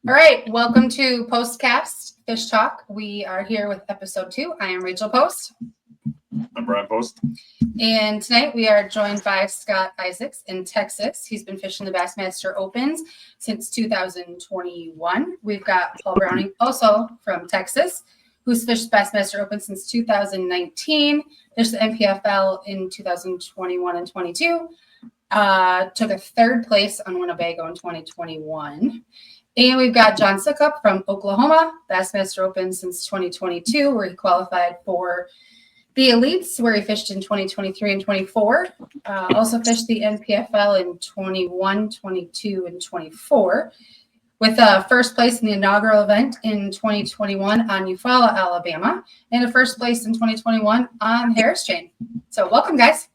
All right, welcome to Postcast Fish Talk. We are here with episode 2. I am Rachael Post. I'm Brian Post. And tonight we are joined by Scott Isaacs in Texas. He's been fishing the Bassmaster Opens since 2021. We've got Paul Browning, also from Texas, who's fished Bassmaster Open since 2019, fished the NPFL in 2021 and 22, took a third place on Winnebago in 2021. And we've got John Soukup from Oklahoma, Bassmaster Open since 2022, where he qualified for the Elites, where he fished in 2023 and 24. Also fished the NPFL in 21, 22, and 24. With first place in the inaugural event in 2021 on Eufaula, Alabama, and a first place in 2021 on Harris Chain. So welcome, guys.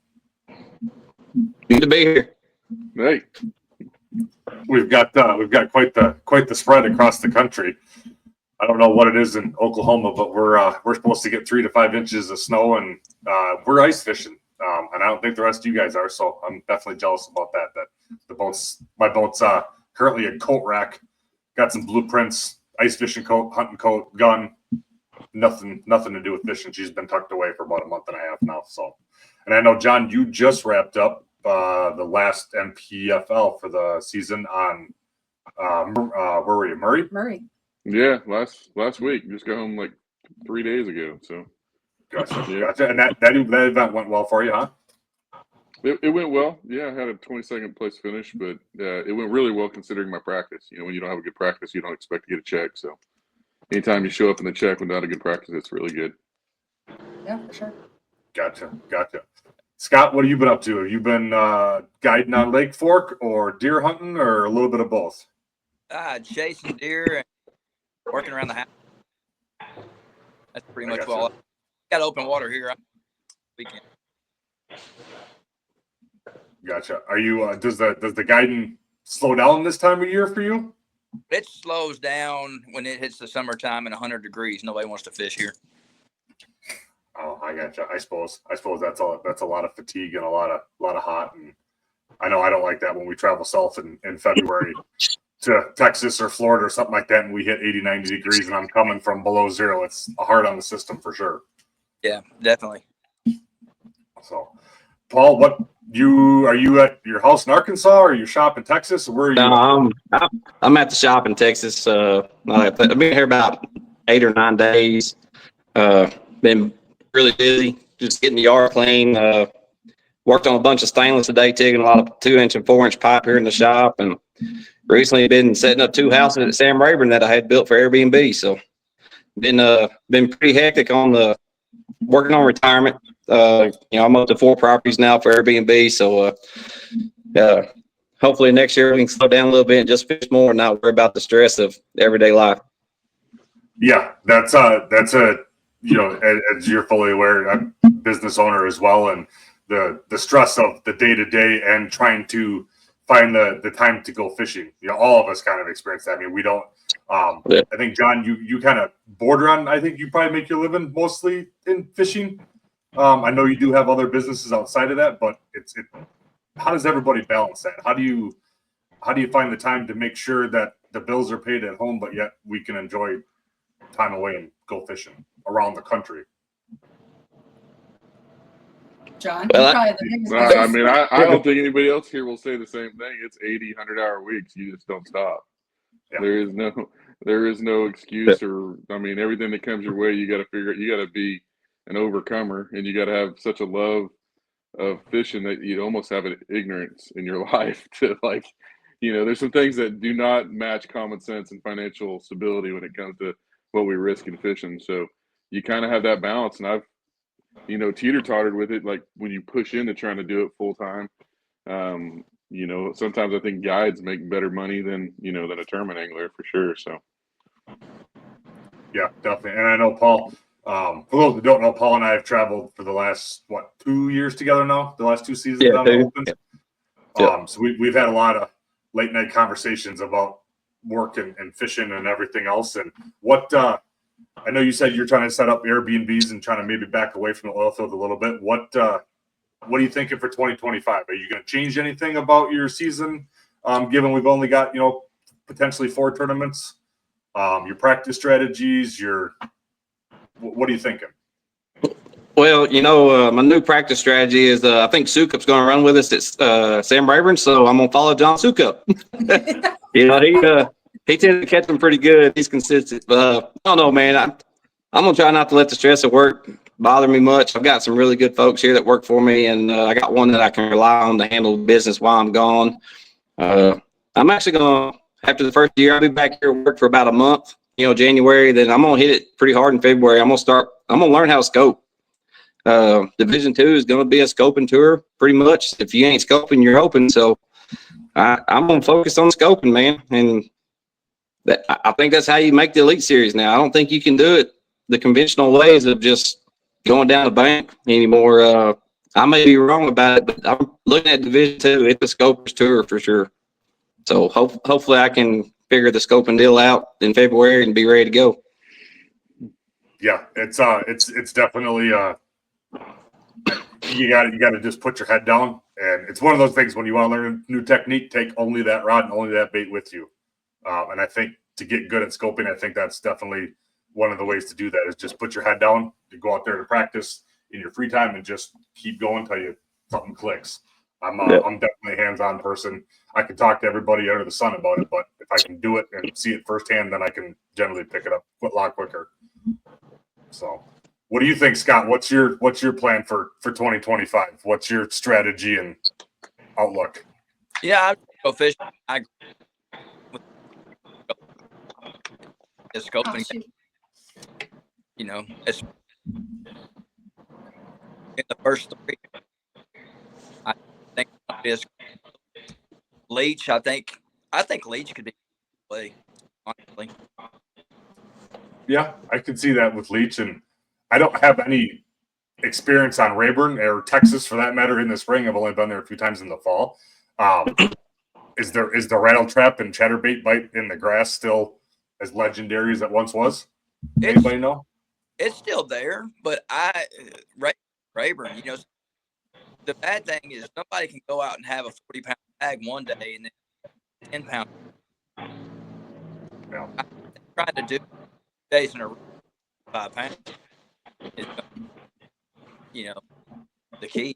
Good to be here. Hey, we've got quite the spread across the country. I don't know what it is in Oklahoma, but we're supposed to get 3 to 5 inches of snow, and we're ice fishing. And I don't think the rest of you guys are, so I'm definitely jealous about that. That my boat's currently a coat rack, got some blueprints, ice fishing coat, hunting coat, gun. Nothing to do with fishing. She's been tucked away for about a month and a half now. So, and I know, John, you just wrapped up the last NPFL for the season on where were you, Murray? Yeah, last week. Just got home like 3 days ago. So gotcha. And that event went well for you, huh? It went well. Yeah, I had a 22nd place finish, but it went really well considering my practice. You know, when you don't have a good practice, you don't expect to get a check. So anytime you show up in the check without a good practice, it's really good. Yeah, for sure. Gotcha. Scott, what have you been up to? Have you been guiding on Lake Fork or deer hunting or a little bit of both? Chasing deer and working around the house. That's pretty much all. Got open water here weekend. Gotcha. Are you? Does the guiding slow down this time of year for you? It slows down when it hits the summertime and 100 degrees. Nobody wants to fish here. Oh, I gotcha. I suppose that's a lot of fatigue and a lot of hot. And I know I don't like that when we travel south in February to Texas or Florida or something like that, and we hit 80, 90 degrees, and I'm coming from below zero. It's hard on the system for sure. Yeah, definitely. So, Paul, are you at your house in Arkansas or your shop in Texas? Or where are you? No, I'm at the shop in Texas. I've been here about 8 or 9 days. Been really busy, just getting the yard clean. Worked on a bunch of stainless today, taking a lot of 2-inch and 4-inch pipe here in the shop, and recently been setting up 2 houses at Sam Rayburn that I had built for Airbnb. So been pretty hectic on the working on retirement. I'm up to 4 properties now for Airbnb. So hopefully next year we can slow down a little bit and just fish more and not worry about the stress of everyday life. Yeah, that's a as you're fully aware, I'm a business owner as well, and the stress of the day-to-day and trying to find the time to go fishing. All of us kind of experience that. I mean, we don't I think, John, you kind of border on, I think you probably make your living mostly in fishing. I know you do have other businesses outside of that, but how does everybody balance that? How do you find the time to make sure that the bills are paid at home, but yet we can enjoy time away and go fishing around the country? John, I don't think anybody else here will say the same thing. It's 80, 100-hour weeks. You just don't stop. Yeah. There is no excuse, everything that comes your way, you got to figure out. You got to be an overcomer, and you got to have such a love of fishing that you almost have an ignorance in your life to there's some things that do not match common sense and financial stability when it comes to what we risk in fishing. So you kind of have that balance, and I've teeter-tottered with it. Like when you push into trying to do it full time, sometimes I think guides make better money than a tournament angler for sure. So yeah, definitely. And I know Paul, for those who don't know, Paul and I have traveled for the last 2 years together now, the last 2 seasons on the Opens. Yeah. So we've had a lot of late night conversations about work and fishing and everything else. And what I know you said you're trying to set up Airbnbs and trying to maybe back away from the oil field a little bit. What are you thinking for 2025? Are you going to change anything about your season, given we've only got potentially 4 tournaments your practice strategies, what are you thinking? Well, my new practice strategy is I think Soukup's going to run with us. It's Sam Rayburn, so I'm going to follow John Soukup. He tends to catch them pretty good. He's consistent. I don't know, man. I'm going to try not to let the stress of work bother me much. I've got some really good folks here that work for me, and I got one that I can rely on to handle business while I'm gone. I'm actually going to, after the first year, I'll be back here at work for about a month, January. Then I'm going to hit it pretty hard in February. I'm going to learn how to scope. Division 2 is going to be a scoping tour pretty much. If you ain't scoping, you're open. So I'm going to focus on scoping, man. And I think that's how you make the Elite Series now. I don't think you can do it the conventional ways of just going down the bank anymore. I may be wrong about it, but I'm looking at Division 2. It's a scopers tour for sure. So hopefully I can figure the scoping deal out in February and be ready to go. Yeah, it's definitely you got to just put your head down, and it's one of those things when you want to learn a new technique, take only that rod and only that bait with you. And I think to get good at scoping, I think that's definitely one of the ways to do that is just put your head down, to go out there to practice in your free time and just keep going until something clicks. I'm definitely a hands-on person. I can talk to everybody under the sun about it, but if I can do it and see it firsthand, then I can generally pick it up a lot quicker. So, what do you think, Scott? What's your plan for 2025? What's your strategy and outlook? Yeah, I go fishing. I is scoping. It's in the first 3. I think it's Leach. I think Leach could be play. Honestly, Yeah, I can see that with Leach, and I don't have any experience on Rayburn or Texas for that matter in the spring. I've only been there a few times in the fall. Is the rattle trap and chatterbait bite in the grass still as legendary as it once was? Anybody know? it's still there, but Rayburn. The bad thing is somebody can go out and have a 40-pound bag one day and then 10-pound. Yeah. I'm trying to do days in a row, 5 pounds. Is, the key.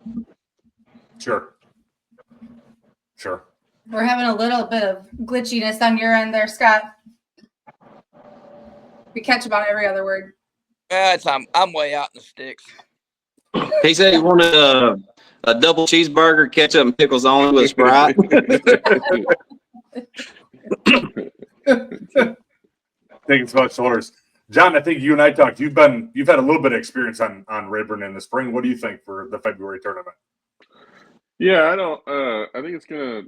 Sure. We're having a little bit of glitchiness on your end there, Scott. We catch about every other word. I'm way out in the sticks. He said he wanted a double cheeseburger, ketchup, and pickles only with a Sprite. Taking some much orders. John, I think you and I talked. You've had a little bit of experience on Rayburn in the spring. What do you think for the February tournament? Yeah, I think it's gonna.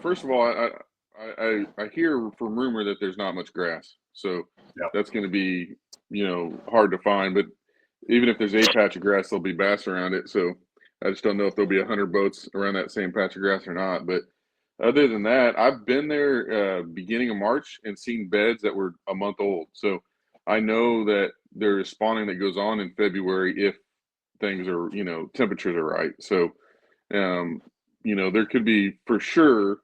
First of all, I hear from rumor that there's not much grass, so that's going to be hard to find. But even if there's a patch of grass, there'll be bass around it. So I just don't know if there'll be 100 boats around that same patch of grass or not. But other than that, I've been there beginning of March and seen beds that were a month old. So I know that there's spawning that goes on in February if things are temperatures are right. So there could be for sure.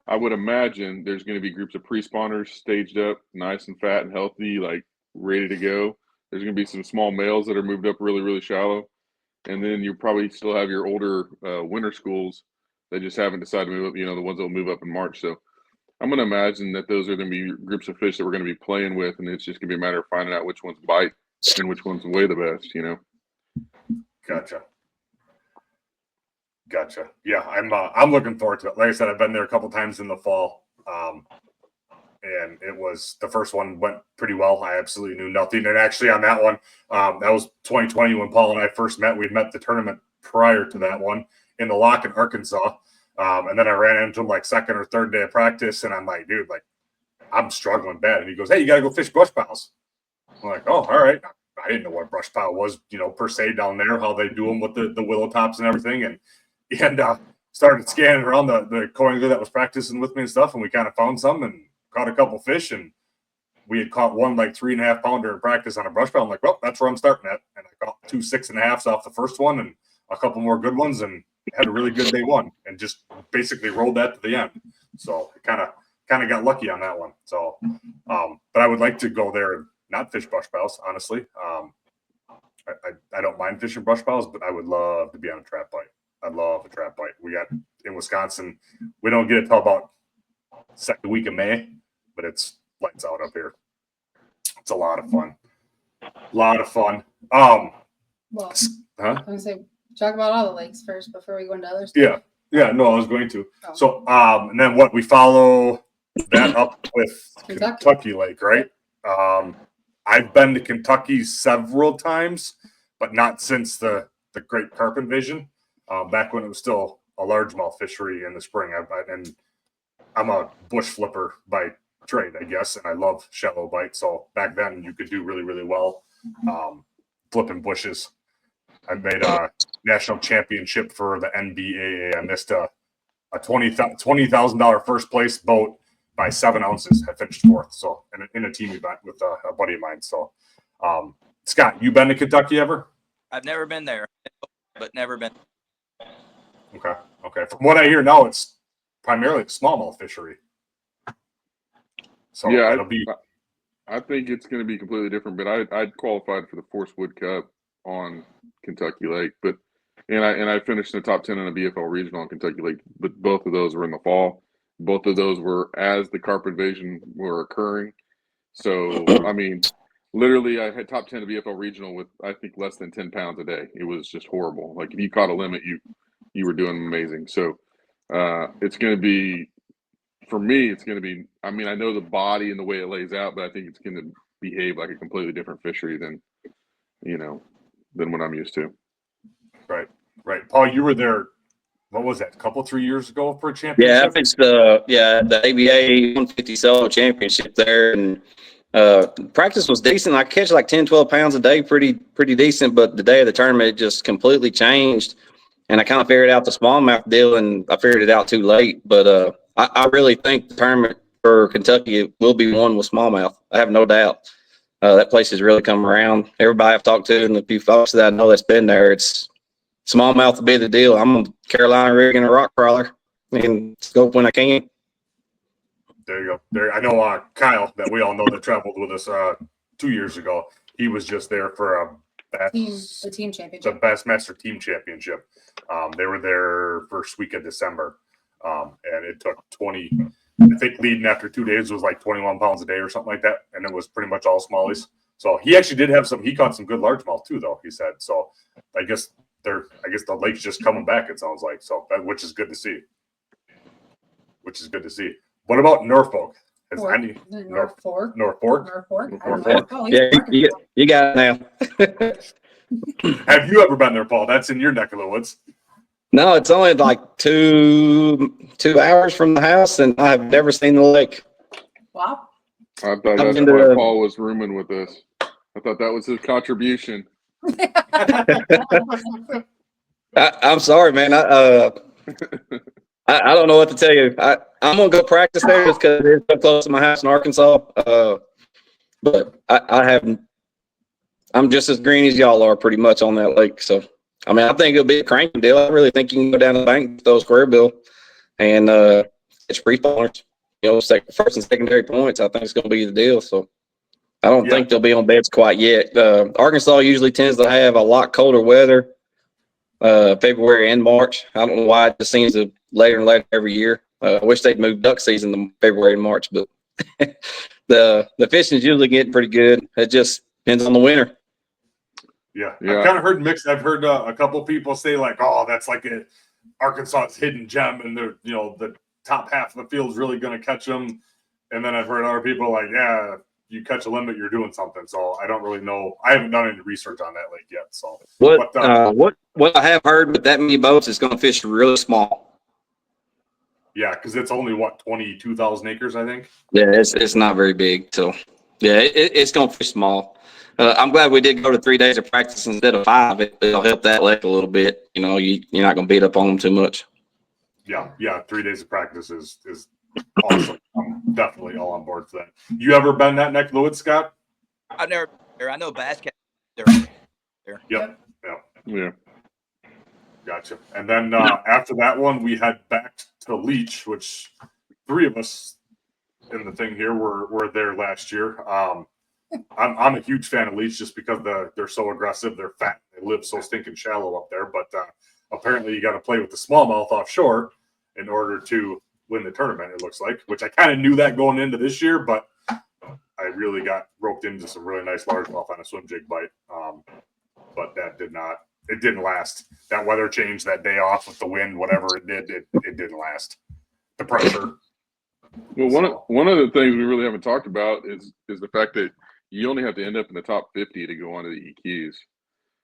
I would imagine there's going to be groups of pre-spawners staged up, nice and fat and healthy, like ready to go. There's going to be some small males that are moved up really, really shallow. And then you probably still have your older winter schools that just haven't decided to move up, the ones that will move up in March. So I'm going to imagine that those are going to be groups of fish that we're going to be playing with, and it's just going to be a matter of finding out which ones bite and which ones weigh the best, Gotcha. Yeah, I'm looking forward to it. Like I said, I've been there a couple times in the fall, and it was the first one went pretty well. I absolutely knew nothing, and actually on that one, that was 2020 when Paul and I first met. We'd met the tournament prior to that one in the lock in Arkansas, and then I ran into him like second or third day of practice, and I'm like, dude, like I'm struggling bad, and he goes, hey, you got to go fish brush piles. I'm like, oh, all right. I didn't know what brush pile was, per se down there, how they do them with the willow tops and everything, and started scanning around the co-angler that was practicing with me and stuff, and we kind of found some and caught a couple fish, and we had caught one like 3.5 pounder in practice on a brush pile. I'm like, well, that's where I'm starting at, and I caught 2 6.5s off the first one and a couple more good ones, and had a really good day one, and just basically rolled that to the end. So it kind of kind of got lucky on that one. So, but I would like to go there and not fish brush piles, honestly. I don't mind fishing brush piles, but I would love to be on a trap bite. I love a trap bite. We got in Wisconsin, we don't get it till about second week of May, but it's lights out up here. It's a lot of fun. Well, Huh? I'm gonna say talk about all the lakes first before we go into other stuff. Yeah, no, I was going to. Oh. So, and then what we follow that up with Kentucky Lake, right? I've been to Kentucky several times, but not since the Great Carp Invasion. Back when it was still a largemouth fishery in the spring. And I'm a bush flipper by trade, I guess, and I love shallow bite. So back then you could do really, really well flipping bushes. I made a national championship for the NBAA. I missed a $20,000 first place boat by 7 ounces. I finished fourth. So in a team event with a buddy of mine. So Scott, you been to Kentucky ever? I've never been there, but never been. Okay. From what I hear now, it's primarily a smallmouth fishery. So yeah, it'll be. I think it's going to be completely different. But I'd qualified for the Force Wood Cup on Kentucky Lake, and I finished in the top 10 in a BFL regional on Kentucky Lake. But both of those were in the fall. Both of those were as the carp invasion were occurring. So I mean, literally, I had top 10 at BFL regional with I think less than 10 pounds a day. It was just horrible. Like if you caught a limit, you were doing amazing. So it's going to be, for me, it's going to be, I mean, I know the body and the way it lays out, but I think it's going to behave like a completely different fishery than what I'm used to. Right. Paul, you were there, what was that, a couple, 3 years ago for a Yeah, championship? it's the ABA 150 solo championship there, and practice was decent. I catch like 10, 12 pounds a day, pretty decent. But the day of the tournament, it just completely changed, and I kind of figured out the smallmouth deal, and I figured it out too late. But I really think the tournament for Kentucky will be won with smallmouth. I have no doubt. That place has really come around. Everybody I've talked to and the few folks that I know that's been there, it's smallmouth will be the deal. I'm a Carolina rig and a rock crawler and scope when I can. There you go. There, I know Kyle, that we all know, that traveled with us 2 years ago. He was just there for the team championship. the Bassmaster Team Championship. They were there first week of December, and it took 20. I think leading after 2 days was like 21 pounds a day or something like that, and it was pretty much all smallies. So he actually did have some. He caught some good largemouth too, though. He said so. I guess the lake's just coming back. It sounds like so, which is good to see. What about Norfolk? North Fork. Norfolk? Oh, Yeah, you got it now. Have you ever been there, Paul? That's in your neck of the woods. No, it's only like two hours from the house, and I have never seen the lake. Wow. I thought that's why Paul was rooming with us. I thought that was his contribution. I'm sorry, man. I don't know what to tell you. I'm gonna go practice there just because it's so close to my house in Arkansas. But I haven't. I'm just as green as y'all are, pretty much, on that lake. So, I mean, I think it'll be a cranking deal. I really think you can go down the bank with those square bill and catch free spawners. First and secondary points. I think it's gonna be the deal. So, I don't think they'll be on beds quite yet. Arkansas usually tends to have a lot colder weather. February and March. I don't know why it just seems to later and later every year. I wish they'd move duck season to February and March, but the fishing is usually getting pretty good. It just depends on the winter. Yeah. I've kind of heard mixed. I've heard a couple people say like, "Oh, that's like a Arkansas's hidden gem, and the top half of the field is really going to catch them." And then I've heard other people like, "Yeah, you catch a limit, you're doing something." So I don't really know. I haven't done any research on that lake yet. So what I have heard with that many boats is going to fish really small. Yeah, because it's only 22,000 acres, I think. Yeah, it's not very big. So yeah, it's going to fish small. I'm glad we did go to 3 days of practice instead of 5. It'll help that lake a little bit. You're not going to beat up on them too much. Yeah. 3 days of practice is awesome. I'm definitely all on board for that. You ever been that neck of the woods, Scott? I've never been there. I know Bass Cat there. Yep. Yeah. Gotcha. And then after that one, we head back to Leech, which 3 of us in the thing here were there last year. I'm a huge fan of Elites just because they're so aggressive. They're fat. They live so stinking shallow up there. But apparently, you got to play with the smallmouth offshore in order to win the tournament. It looks like, which I kind of knew that going into this year, but I really got roped into some really nice largemouth on a swim jig bite. But that didn't last. That weather change, that day off with the wind, whatever it did, it didn't last. The pressure. Well, one of the things we really haven't talked about is the fact that you only have to end up in the top 50 to go onto the EQs.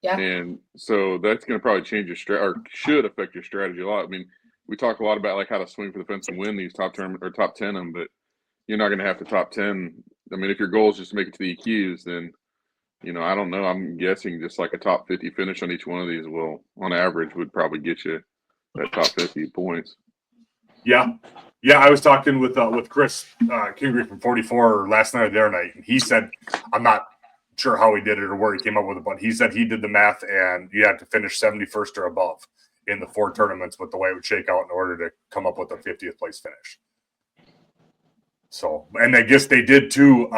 Yeah. And so that's going to probably change your or should affect your strategy a lot. I mean, we talk a lot about like how to swing for the fence and win these top 10 them, but you're not going to have the top 10. I mean, if your goal is just to make it to the EQs, then, I don't know. I'm guessing just like a top 50 finish on each one of these will, on average, would probably get you that top 50 points. Yeah. Yeah, I was talking with Chris Kingery from 44 last night or the other night, and he said, I'm not sure how he did it or where he came up with it, but he said he did the math and you had to finish 71st or above in the 4 tournaments with the way it would shake out in order to come up with a 50th place finish. So, and I guess they did too.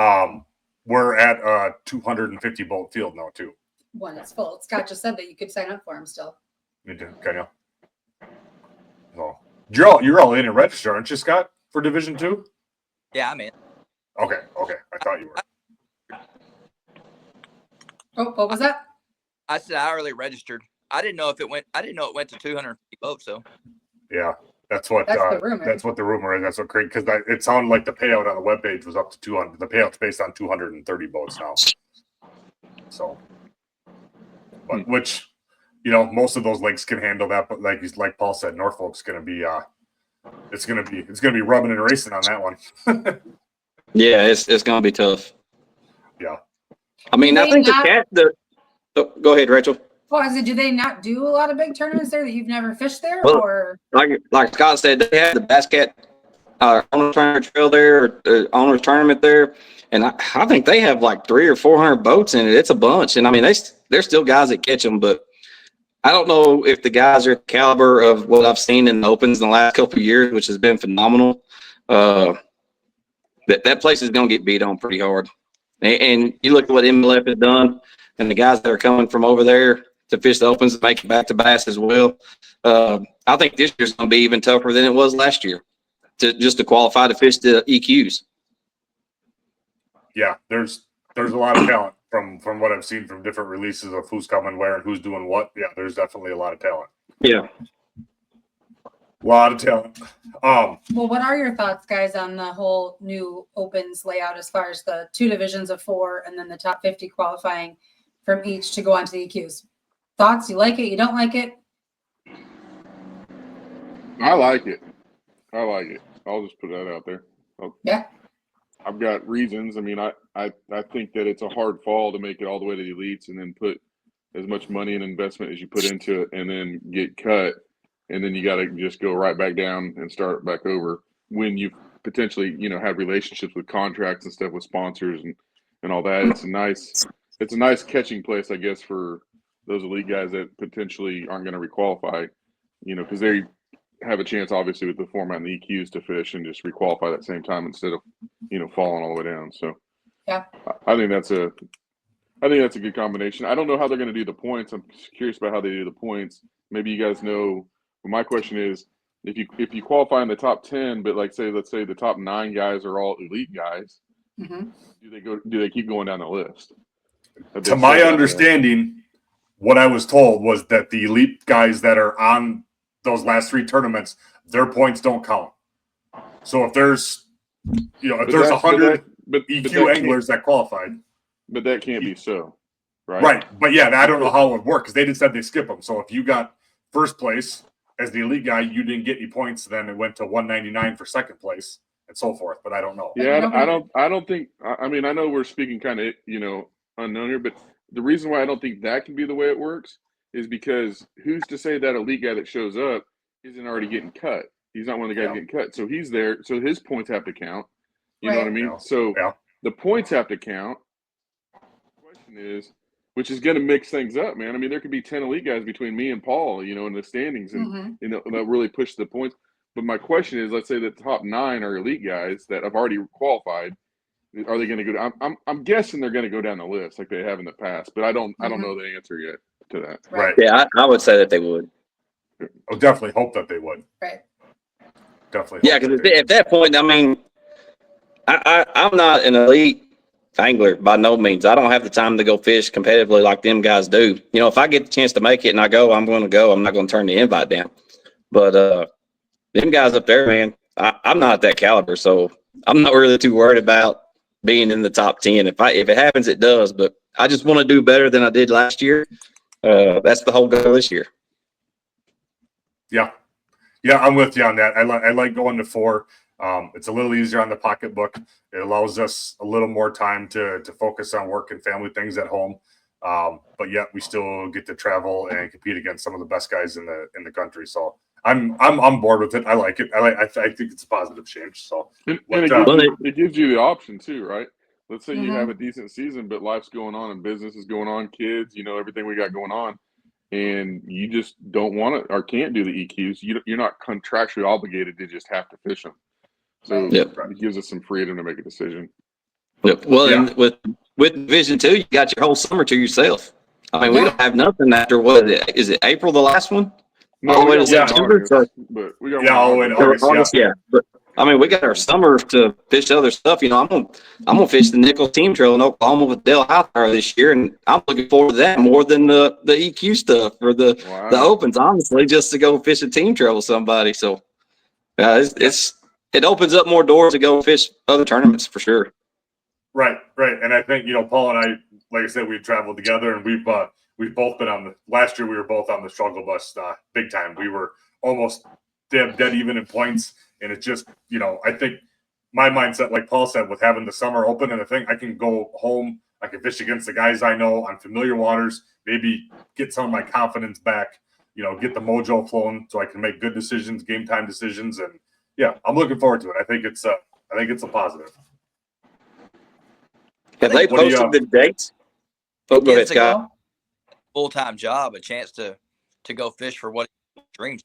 We're at a 250 boat field now too. When it's full. Scott just said that you could sign up for him still. You do, can you? Oh. You're all in and registered, aren't you, Scott, for Division 2? Yeah, I'm in. Okay. I thought you were. Oh, what was that? I said I already registered. I didn't know it went to 250 boats though. Yeah, that's what the rumor. That's what the rumor is. That's what Craig, because it sounded like the payout on the webpage was up to 200. The payout's based on 230 boats now. So, but which, most of those lakes can handle that. But like Paul said, Norfolk's going to be it's going to be rubbing and racing on that one. Yeah, it's going to be tough. Yeah. I mean, I think go ahead, Rachel. Well, do they not do a lot of big tournaments there that you've never fished there? Well, or like Scott said, they have the Basscat Owner's Tournament Trail there, Owner's Tournament there, and I think they have like 300 or 400 boats in it. It's a bunch, and I mean, there's still guys that catch them, but I don't know if the guys are the caliber of what I've seen in the Opens in the last couple of years, which has been phenomenal. That place is going to get beat on pretty hard. And you look at what MLF has done, and the guys that are coming from over there to fish the Opens and make it back to Bass as well. I think this year's going to be even tougher than it was last year to qualify to fish the EQs. Yeah, there's a lot of talent from what I've seen from different releases of who's coming where and who's doing what. Yeah, there's definitely a lot of talent. Yeah. A lot of talent. well, what are your thoughts, guys, on the whole new Opens layout as far as the 2 divisions of 4 and then the top 50 qualifying from each to go on to the EQs? Thoughts? You like it? You don't like it? I like it. I'll just put that out there. Yeah. I've got reasons. I mean, I think that it's a hard fall to make it all the way to the elites and then put as much money and investment as you put into it and then get cut. And then you got to just go right back down and start back over when you potentially, have relationships with contracts and stuff with sponsors and all that. It's a nice catching place, I guess, for those elite guys that potentially aren't going to requalify, because they have a chance, obviously, with the format and the EQs to fish and just requalify at the same time instead of, falling all the way down. So Yeah. I think that's a good combination. I don't know how they're going to do the points. I'm curious about how they do the points. Maybe you guys know. Well, my question is, if you qualify in the top 10, but let's say the top 9 guys are all elite guys, Mm-hmm. do they keep going down the list? To my understanding, what I was told was that the elite guys that are on those last 3 tournaments, their points don't count. So if there's 100 EQ anglers that qualified, but that can't be so, right? Right, but yeah, I don't know how it would work because they just said they skip them. So if you got first place as the elite guy, you didn't get any points. Then it went to 199 for second place and so forth. But I don't know. Yeah, I don't think. I mean, I know we're speaking kind of unknown here, but the reason why I don't think that can be the way it works is because who's to say that elite guy that shows up isn't already getting cut? He's not one of the guys getting cut, so he's there. So his points have to count. You know what I mean? Yeah. So the points have to count. The question is, which is going to mix things up, man. I mean, there could be 10 elite guys between me and Paul, in the standings, and Mm-hmm. they'll really push the points. But my question is, let's say the top 9 are elite guys that have already qualified. Are they going to go? I'm guessing they're going to go down the list like they have in the past, but I don't know the answer yet to that. Right. Yeah, I would say that they would. I would definitely hope that they would. Right. Definitely. Yeah, because at that point, I mean, I'm not an elite angler by no means. I don't have the time to go fish competitively like them guys do. You know, if I get the chance to make it and I go, I'm going to go. I'm not going to turn the invite down. But them guys up there, man, I'm not at that caliber, so I'm not really too worried about being in the top 10. If it happens, it does. But I just want to do better than I did last year. That's the whole goal this year. Yeah. Yeah, I'm with you on that. I like going to 4. It's a little easier on the pocketbook. It allows us a little more time to focus on work and family things at home. But yet we still get to travel and compete against some of the best guys in the country. So I'm on board with it. I like it. I think it's a positive change. So And it gives you the option too, right? Let's say you have a decent season, but life's going on and business is going on, kids, everything we got going on, and you just don't want to or can't do the EQs. You're not contractually obligated to just have to fish them. So it gives us some freedom to make a decision. Yep. Well, and with Division 2, you got your whole summer to yourself. I mean, we don't have nothing after is it April, the last one? No, all the way to September. But we got August. Yeah. But I mean, we got our summer to fish other stuff. I'm gonna fish the Nichols Team Trail in Oklahoma with Dale Hightower this year, and I'm looking forward to that more than the EQ stuff or the Opens, honestly, just to go fish a team trail with somebody. So it opens up more doors to go fish other tournaments for sure. Right. And I think, Paul and I, like I said, we've traveled together, and we've both been last year we were both on the struggle bus big time. We were almost dead even in points. And it's just, I think my mindset, like Paul said, with having the summer open and the thing, I can go home, I can fish against the guys I know on familiar waters, maybe get some of my confidence back, get the mojo flowing so I can make good decisions, game time decisions. And yeah, I'm looking forward to it. I think it's a positive. Have they posted the dates? Oh, go ahead, Scott. Full-time job, a chance to go fish for what he dreams.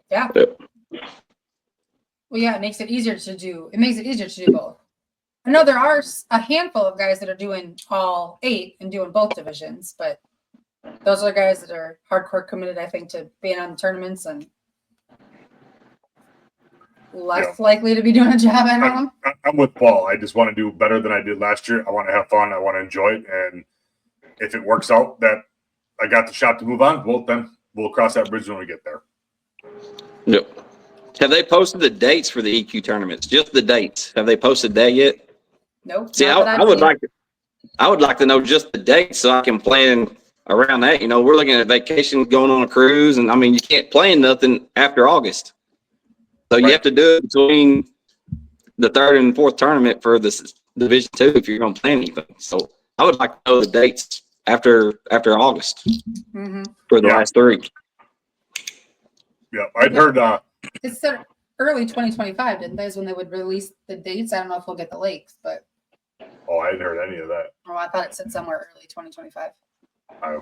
Yeah. Well, yeah, it makes it easier to do. It makes it easier to do both. I know there are a handful of guys that are doing all 8 and doing both divisions, but those are guys that are hardcore committed, I think, to being on tournaments and less likely to be doing a job at home. I'm with Paul. I just want to do better than I did last year. I want to have fun. I want to enjoy it. And if it works out that I got the shot to move on, well, then we'll cross that bridge when we get there. Yep. Have they posted the dates for the EQ tournaments? Just the dates. Have they posted that yet? Nope. See, I would like to know just the dates so I can plan around that. We're looking at vacations, going on a cruise, and I mean, you can't plan nothing after August. So you have to do it between the 3rd and 4th tournament for this Division 2 if you're going to plan anything. So I would like to know the dates after August for the last 3. Yeah, I'd heard. It said early 2025, didn't they? Is when they would release the dates. I don't know if we'll get the lakes, but. Oh, I hadn't heard any of that. Oh, I thought it said somewhere early 2025. I'm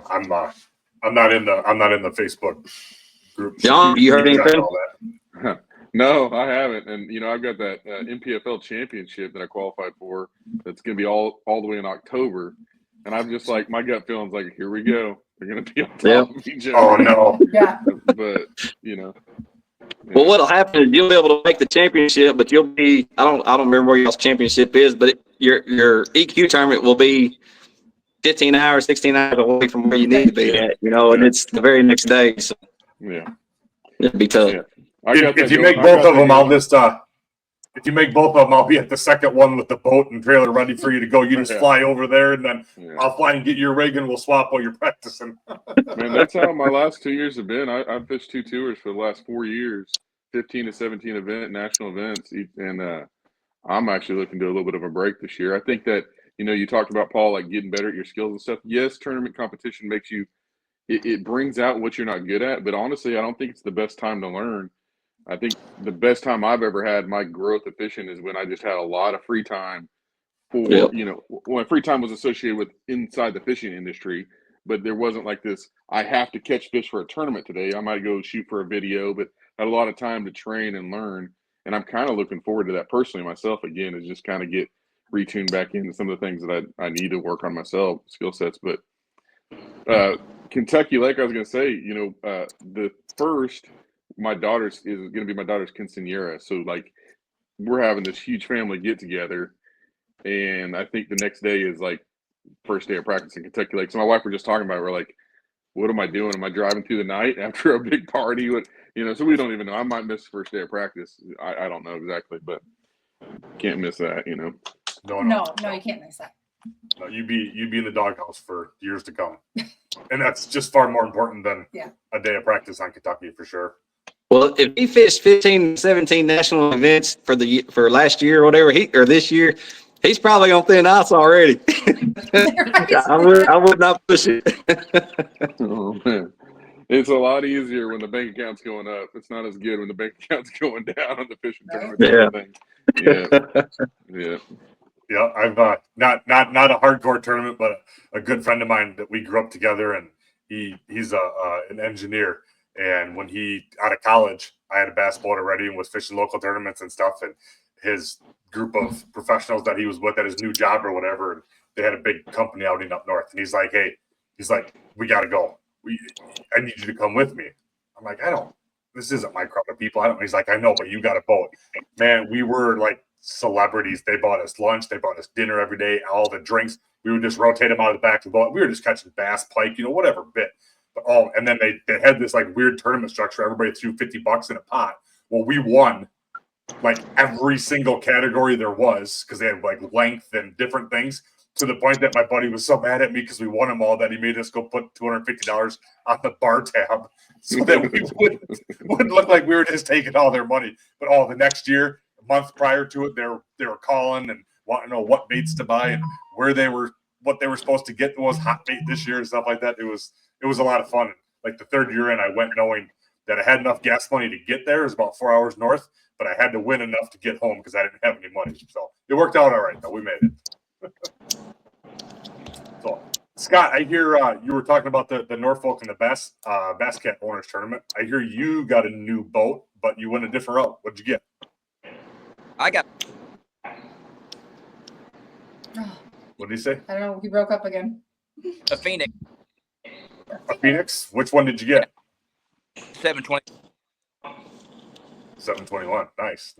not in the Facebook group. John, you heard anything? No, I haven't. And I've got that MPFL championship that I qualified for. That's going to be all the way in October, and I'm just like, my gut feeling's like, here we go. They're going to be on top of each other. Oh no. Yeah. But Well, what'll happen is you'll be able to make the championship, but you'll be I don't remember where y'all's championship is, but your EQ tournament will be 15 hours, 16 hours away from where you need to be at, and it's the very next day. So it'll be tough. Yeah. If you make both of them, I'll be at the second one with the boat and trailer ready for you to go. You just fly over there, and then I'll fly and get your rig, and we'll swap while you're practicing. Man, that's how my last 2 years have been. I've fished 2 tours for the last 4 years, 15 to 17 national events, and I'm actually looking to do a little bit of a break this year. I think that you talked about, Paul, like getting better at your skills and stuff. Yes, tournament competition makes you. It brings out what you're not good at, but honestly, I don't think it's the best time to learn. I think the best time I've ever had my growth of fishing is when I just had a lot of free time for, when free time was associated with inside the fishing industry but there wasn't like this, I have to catch fish for a tournament today. I might go shoot for a video, but I had a lot of time to train and learn. And I'm kind of looking forward to that personally myself again, is just kind of get retuned back into some of the things that I need to work on myself, skill sets. But Kentucky Lake, I was going to say, the first, my daughter's is going to be my daughter's quinceanera. So like we're having this huge family get together. And I think the next day is like first day of practice in Kentucky Lake. So my wife were just talking about it. We're like, what am I doing? Am I driving through the night after a big party? So we don't even know. I might miss the first day of practice. I don't know exactly, but can't miss that, No, you can't miss that. No, you'd be in the doghouse for years to come. And that's just far more important than a day of practice on Kentucky for sure. Well, if he fished 15, 17 national events for last year or whatever, or this year, he's probably on thin ice already. I would not push it. Oh man, it's a lot easier when the bank account's going up. It's not as good when the bank account's going down on the fishing tournament. Yeah. Yeah, I've not a hardcore tournament, but a good friend of mine that we grew up together, and he's an engineer. And when he out of college, I had a bass boat already and was fishing local tournaments and stuff. And his group of professionals that he was with at his new job or whatever, and they had a big company outing up north. And he's like, "Hey, we got to go. I need you to come with me." I'm like, this isn't my crowd of people. He's like, "I know, but you got a boat." Man, we were like celebrities. They bought us lunch. They bought us dinner every day, all the drinks. We would just rotate them out of the back of the boat. We were just catching bass, pike, whatever bit. And then they had this like weird tournament structure. Everybody threw $50 in a pot. Well, we won like every single category there was because they had like length and different things, to the point that my buddy was so mad at me because we won them all that he made us go put $250 on the bar tab so that we wouldn't look like we were just taking all their money. But the next year, a month prior to it, they were calling and wanting to know what baits to buy and what they were supposed to get was hot bait this year and stuff like that. It was a lot of fun. Like the third year in, I went knowing that I had enough gas money to get there. It was about 4 hours north, but I had to win enough to get home because I didn't have any money. So it worked out all right, though. We made it. So, Scott, I hear you were talking about the Norfolk and the Bass Cat Owners Tournament. I hear you got a new boat, but you went a different route. What'd you get? I got. What did he say? I don't know. He broke up again. A Phoenix. A Phoenix? Which one did you get? 720. 721. Nice.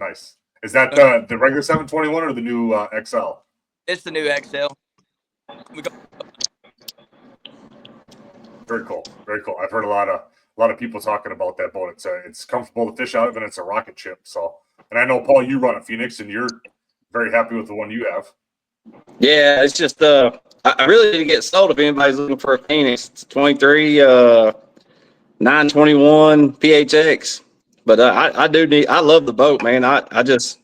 Is that the regular 721 or the new XL? It's the new XL. Very cool. I've heard a lot of people talking about that boat. It's comfortable to fish out of, and it's a rocket ship. So, and I know, Paul, you run a Phoenix, and you're very happy with the one you have. Yeah, it's just I really didn't get sold if anybody's looking for a Phoenix. It's 23 921 PHX. But I love the boat, man. I just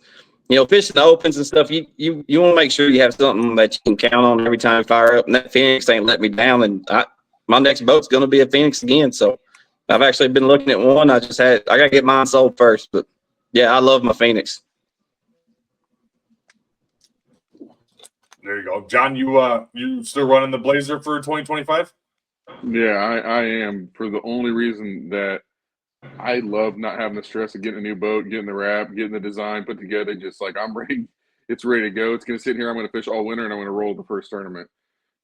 fishing the opens and stuff, you want to make sure you have something that you can count on every time you fire up. And that Phoenix ain't let me down. And my next boat's going to be a Phoenix again. So I've actually been looking at one. I got to get mine sold first. But yeah, I love my Phoenix. There you go. John, you still running the Blazer for 2025? Yeah, I am, for the only reason that I love not having the stress of getting a new boat, getting the wrap, getting the design put together. Just like I'm ready. It's ready to go. It's going to sit here. I'm going to fish all winter, and I'm going to roll the first tournament.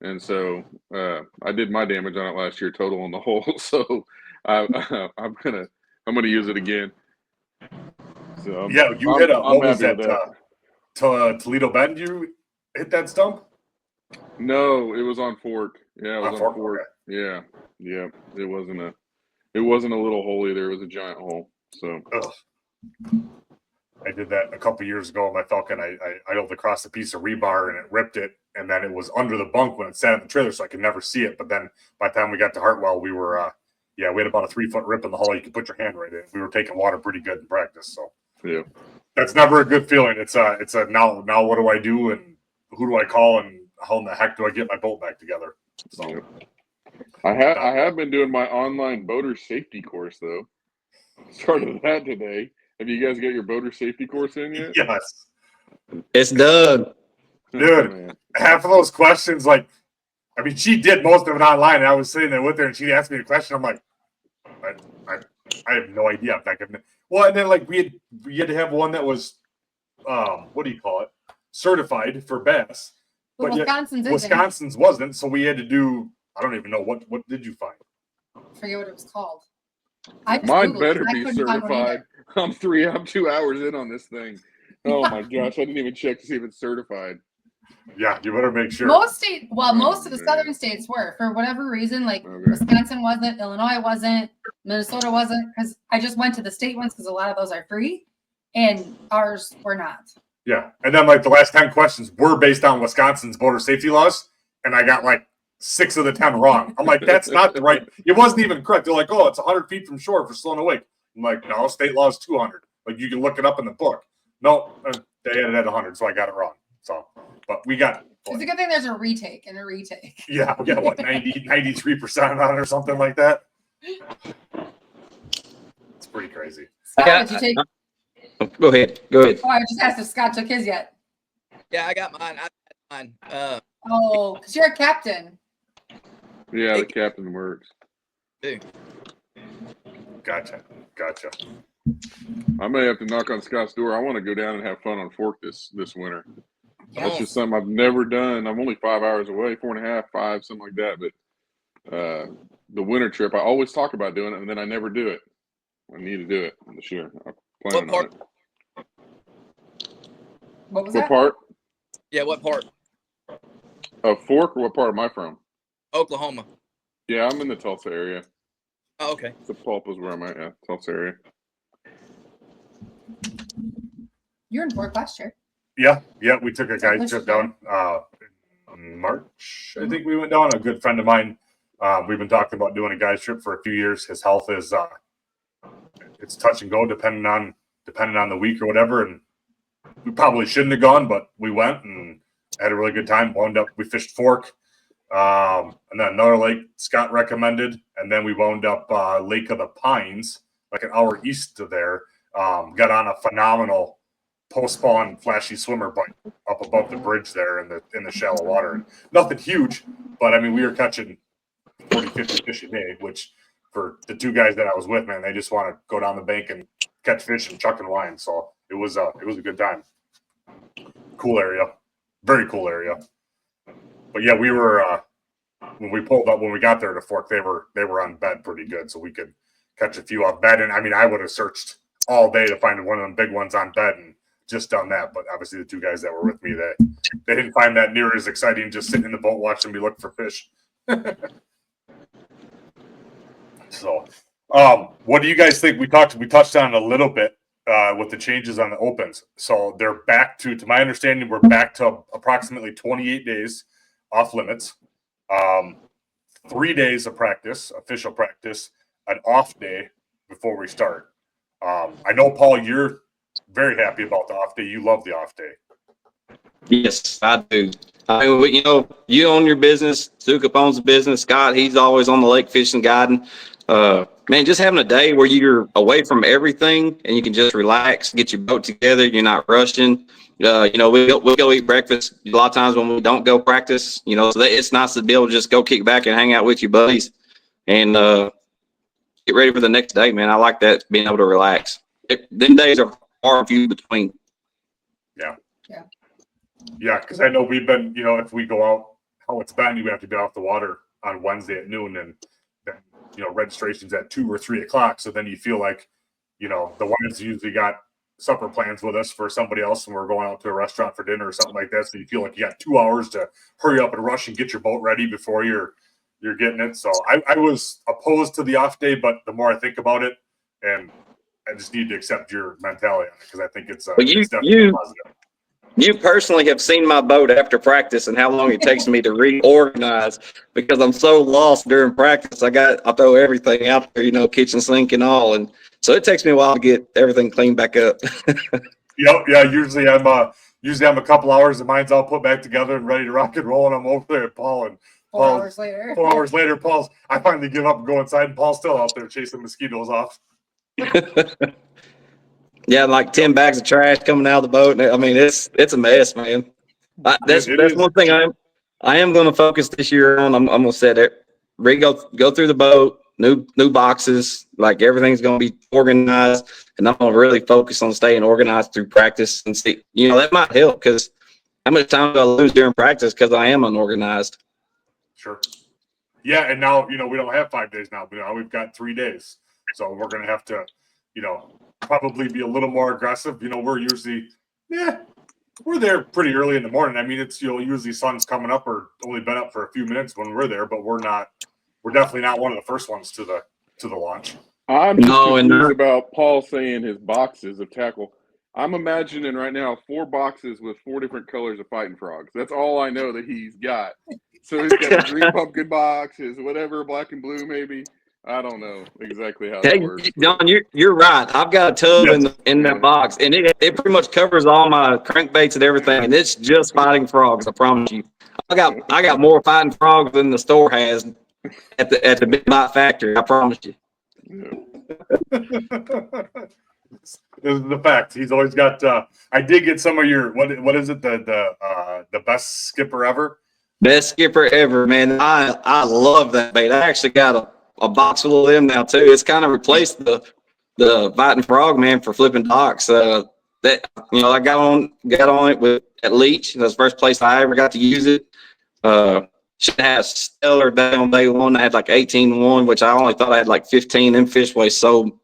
And so I did my damage on it last year, total on the hole. So I'm gonna use it again. So you hit a what was that? Toledo Bend. You hit that stump? No, it was on Fork. Yeah, it was on Fork. Okay. Yeah. It wasn't a little hole either. It was a giant hole. So I did that a couple years ago on my Falcon. I idled across a piece of rebar and it ripped it, and then it was under the bunk when it sat in the trailer, so I could never see it. But then by the time we got to Hartwell, we were we had about a 3-foot rip in the hole. You could put your hand right in. We were taking water pretty good in practice. So yeah, that's never a good feeling. It's a now what do I do and who do I call and how in the heck do I get my boat back together? So yeah. I have been doing my online boater safety course though. Started that today. Have you guys got your boater safety course in yet? Yes. It's done. Dude, half of those questions, like I mean, she did most of it online, and I was sitting there with her, and she asked me a question. I'm like, I have no idea if that could. Well, and then like we had to have one that was, what do you call it, certified for bass. But But yet Wisconsin's wasn't, so we had to do. I don't even know what did you find? I forget what it was called. I just Mine Googled better it. I be couldn't find one certified. either. I'm 2 hours in on this thing. Oh my gosh, I didn't even check to see if it's certified. Yeah, you better make sure. Most of the man. southern states were, for whatever reason, like Okay. Wisconsin wasn't, Illinois wasn't, Minnesota wasn't, because I just went to the state ones because a lot of those are free, and ours were not. Yeah, and then like the last 10 questions were based on Wisconsin's border safety laws, and I got like 6 of the 10 wrong. I'm like, that's not the right. It wasn't even correct. They're like, oh, it's 100 feet from shore for slowing awake. I'm like, no, state law is 200. Like you can look it up in the book. No, they had it at 100, so I got it wrong. So, but we got. It's a good thing there's a retake and a retake. Yeah, we got what 93% on it or something like that. It's pretty crazy. Scott, did you take? Go ahead. Oh, I just asked if Scott took his yet. Yeah, I got mine. I got mine. Oh, because you're a captain. Yeah, the captain works. Gotcha. I may have to knock on Scott's door. I want to go down and have fun on Fork this winter. That's Yes. just something I've never done. I'm only 5 hours away, 4.5, 5, something like that. But the winter trip, I always talk about doing it, and then I never do it. I need to do it this year. I'm planning on it. What was What that? part? Yeah, what part? Of Fork, or what part am I from? Oklahoma. Yeah, I'm in the Tulsa area. Oh, okay. The Pulp is where I'm at, yeah, Tulsa area. You're in Fort last year. Yeah, we took a guys This trip year? down in March. I think we went down. A good friend of mine. We've been talking about doing a guys trip for a few years. His health is it's touch and go depending on the week or whatever. And we probably shouldn't have gone, but we went and had a really good time. We fished Fork, and then another lake Scott recommended, and then we wound up Lake of the Pines, like an hour east of there. Got on a phenomenal post-spawn flashy swimmer bite up above the bridge there in the shallow water. And nothing huge, but I mean we were catching 40, 50 fish a day, which for the 2 guys that I was with, man, they just want to go down the bank and catch fish and chuck and line. So it was a good time. Cool area, very cool area. But yeah, we were when we got there to Fork, they were on bed pretty good, so we could catch a few off bed. And I mean, I would have searched all day to find one of them big ones on bed and just done that. But obviously the 2 guys that were with me, they didn't find that near as exciting just sitting in the boat watching me look for fish. So what do you guys think? We touched on it a little bit with the changes on the opens. So they're back to my understanding, we're back to approximately 28 days off limits, 3 days of practice, official practice, an off day before we start. I know, Paul, you're very happy about the off day. You love the off day. Yes, I do. I mean, you own your business. Soukup owns the business. Scott, he's always on the lake fishing, guiding. Man, just having a day where you're away from everything and you can just relax, get your boat together. You're not rushing. We go eat breakfast a lot of times when we don't go practice. So it's nice to be able to just go kick back and hang out with your buddies and get ready for the next day, man. I like that, being able to relax. Them days are far and few between. Yeah, because I know we've been, if we go out, how it's been, you have to be off the water on Wednesday at noon, and then, registration's at 2 or 3 o'clock. So then you feel like, the wives usually got supper plans with us for somebody else, and we're going out to a restaurant for dinner or something like that. So you feel like you got 2 hours to hurry up and rush and get your boat ready before you're getting it. So I was opposed to the off day, but the more I think about it, and I just need to accept your mentality on it, because I think it's definitely positive. You personally have seen my boat after practice and how long it takes me to reorganize, because I'm so lost during practice. I throw everything out there, kitchen sink and all. And so it takes me a while to get everything cleaned back up. Yep. Yeah. Usually I'm a couple hours and mine's all put back together and ready to rock and roll. And I'm over there at Paul, and 4 hours later. 4 hours later, I finally give up and go inside, and Paul's still out there chasing mosquitoes off. Yeah, like 10 bags of trash coming out of the boat. I mean, it's a mess, man. That's one thing I am going to focus this year on. I'm going to set it. Go through the boat. New boxes. Like everything's going to be organized, and I'm going to really focus on staying organized through practice and see. That might help because how much time do I lose during practice because I am unorganized? Sure. Yeah, and now we don't have 5 days now, but now we've got 3 days, so we're going to have to, probably be a little more aggressive. We're usually, we're there pretty early in the morning. I mean, it's usually sun's coming up or only been up for a few minutes when we're there, but we're definitely not one of the first ones to the launch. I'm just confused about Paul saying his boxes of tackle. I'm imagining right now 4 boxes with 4 different colors of fighting frogs. That's all I know that he's got. So he's got a green pumpkin box, his whatever, black and blue maybe. I don't know exactly how that works. John, you're right. I've got a tub in that box, and it pretty much covers all my crankbaits and everything, and it's just fighting frogs. I promise you. I got more fighting frogs than the store has at the Big Bite factory. I promise you. This is the fact. He's always got. I did get some of your what is it the best skipper ever? Best skipper ever, man. I love that bait. I actually got a box full of them now too. It's kind of replaced the fighting frog, man, for flipping docks. That I got on it at Leech. That's the first place I ever got to use it. Should have had a stellar day on day one. I had like 18-1, which I only thought I had like 15. Them fish weigh so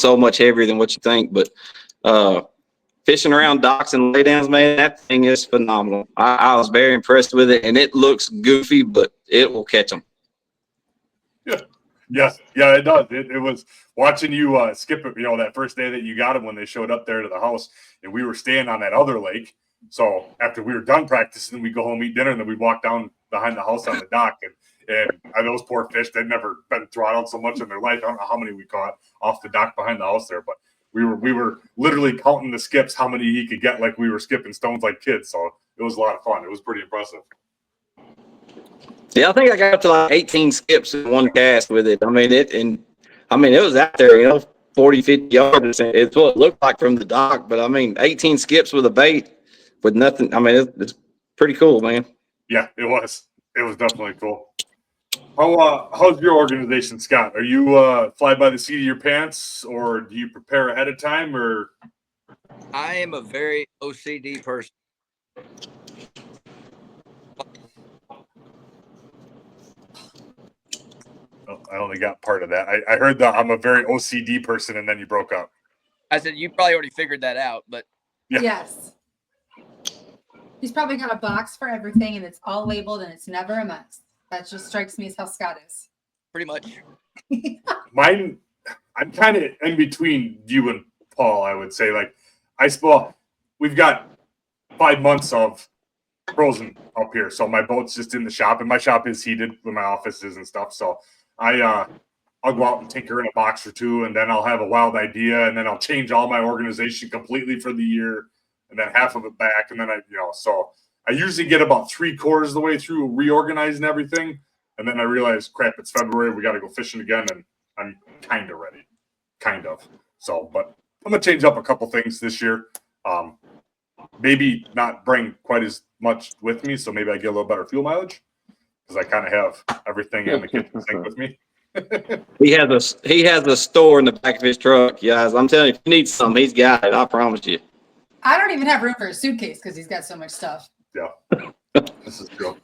much heavier than what you think. But fishing around docks and laydowns, man, that thing is phenomenal. I was very impressed with it, and it looks goofy, but it will catch them. Yeah. Yes. Yeah, it does. It was watching you skip it, that first day that you got them when they showed up there to the house, and we were staying on that other lake. So after we were done practicing, we go home, eat dinner, and then we walk down behind the house on the dock. And those poor fish, they'd never been throttled so much in their life. I don't know how many we caught off the dock behind the house there, but we were literally counting the skips, how many he could get, like we were skipping stones like kids. So it was a lot of fun. It was pretty impressive. Yeah, I think I got up to like 18 skips in one cast with it. I mean, it was out there, 40, 50 yards. It's what it looked like from the dock. But, 18 skips with a bait with nothing. It's pretty cool, man. Yeah, it was. It was definitely cool. How's your organization, Scott? Are you fly by the seat of your pants, or do you prepare ahead of time? Or I am a very OCD person. oh, I only got part of that. I heard that I'm a very OCD person, and then you broke up. I said you probably already figured that out, but Yeah. Yes. He's probably got a box for everything, and it's all labeled, and it's never a mess. That just strikes me as how Scott is. pretty much. Mine, I'm kind of in between you and Paul, I would say. Like, I suppose we've got 5 months of frozen up here, so my boat's just in the shop, and my shop is heated with my offices and stuff. So I'll go out and tinker in a box or two, and then I'll have a wild idea, and then I'll change all my organization completely for the year, and then half of it back, and then so I usually get about 3/4 of the way through reorganizing everything, and then I realize, crap, it's February, we got to go fishing again, and I'm kind of ready, kind of. So, but I'm gonna change up a couple things this year. Maybe not bring quite as much with me, so maybe I get a little better fuel mileage because I kind of have everything in the kitchen sink with me. He has a store in the back of his truck, guys. I'm telling you, if you need something, he's got it. I promise you. I don't even have room for a suitcase because he's got so much stuff. Yeah, this is true.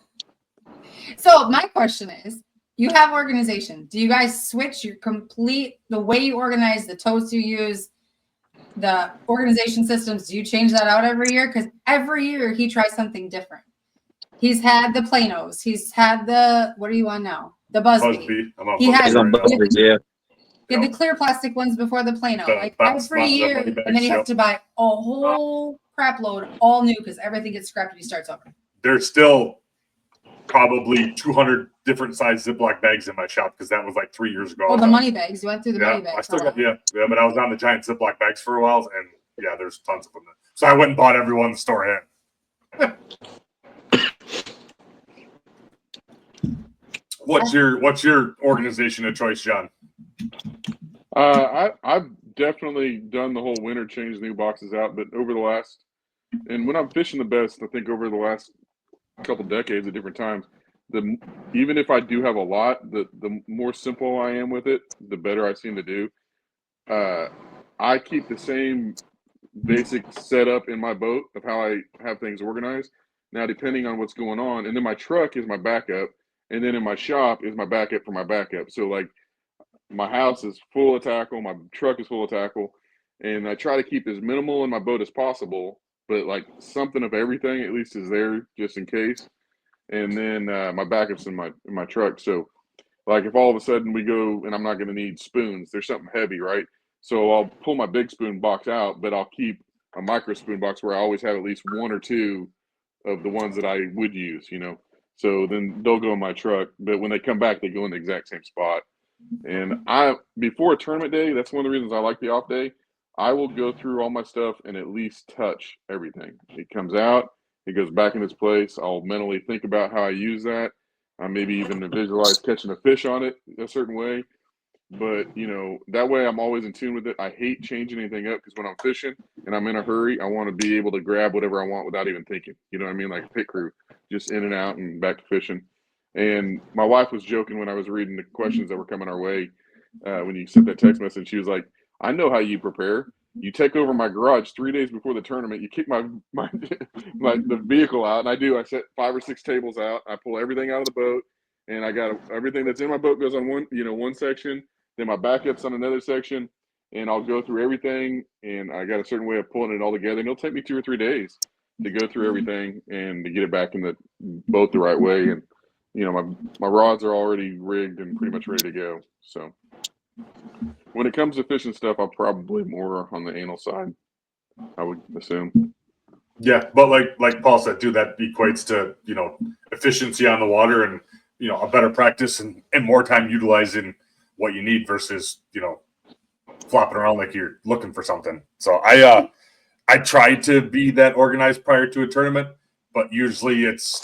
So my question is, you have organization. Do you guys switch the way you organize, the totes you use, the organization systems? Do you change that out every year? Because every year he tries something different. He's had the Planos. He's had what are you on now? The Busby. He He's on Buzzards, yeah. He had the clear plastic ones before the Plano. The Every year, money bags, and then he has to buy a whole crap load, all new, because everything gets scrapped and he starts over. There's still probably 200 different size Ziploc bags in my shop because that was like 3 years ago. Oh, the money bags. You went through the money bags. I still got but I was on the giant Ziploc bags for a while, and yeah, there's tons of them. So I went and bought every one in the store had. What's your organization of choice, John? I've definitely done the whole winter change new boxes out, but over the last, and when I'm fishing the best, I think over the last couple decades at different times. Even if I do have a lot, the more simple I am with it, the better I seem to do. I keep the same basic setup in my boat of how I have things organized. Now, depending on what's going on, and then my truck is my backup, and then in my shop is my backup for my backup. So like my house is full of tackle, my truck is full of tackle, and I try to keep as minimal in my boat as possible, but like something of everything at least is there just in case. And then my backup's in my truck. So like if all of a sudden we go and I'm not going to need spoons, there's something heavy, right? So I'll pull my big spoon box out, but I'll keep a micro spoon box where I always have at least one or two of the ones that I would use, you know. So then they'll go in my truck, but when they come back, they go in the exact same spot. And before a tournament day, that's one of the reasons I like the off day. I will go through all my stuff and at least touch everything. It comes out, it goes back in its place. I'll mentally think about how I use that. I maybe even visualize catching a fish on it a certain way. But, you know, that way I'm always in tune with it. I hate changing anything up because when I'm fishing and I'm in a hurry, I want to be able to grab whatever I want without even thinking. You know what I mean? Like a pit crew, just in and out and back to fishing. And my wife was joking when I was reading the questions that were coming our way when you sent that text message. She was like, I know how you prepare. You take over my garage 3 days before the tournament. You kick the vehicle out, and I do. I set 5 or 6 tables out. I pull everything out of the boat, and I got everything that's in my boat goes on one section. Then my backup's on another section, and I'll go through everything. And I got a certain way of pulling it all together. And it'll take me 2 or 3 days to go through everything and to get it back in the boat the right way. And you know, my rods are already rigged and pretty much ready to go. So when it comes to fishing stuff, I'm probably more on the anal side, I would assume. Yeah, but like Paul said too, that equates to, you know, efficiency on the water and, you know, a better practice and more time utilizing what you need versus, you know, flopping around like you're looking for something. So I try to be that organized prior to a tournament, but usually it's,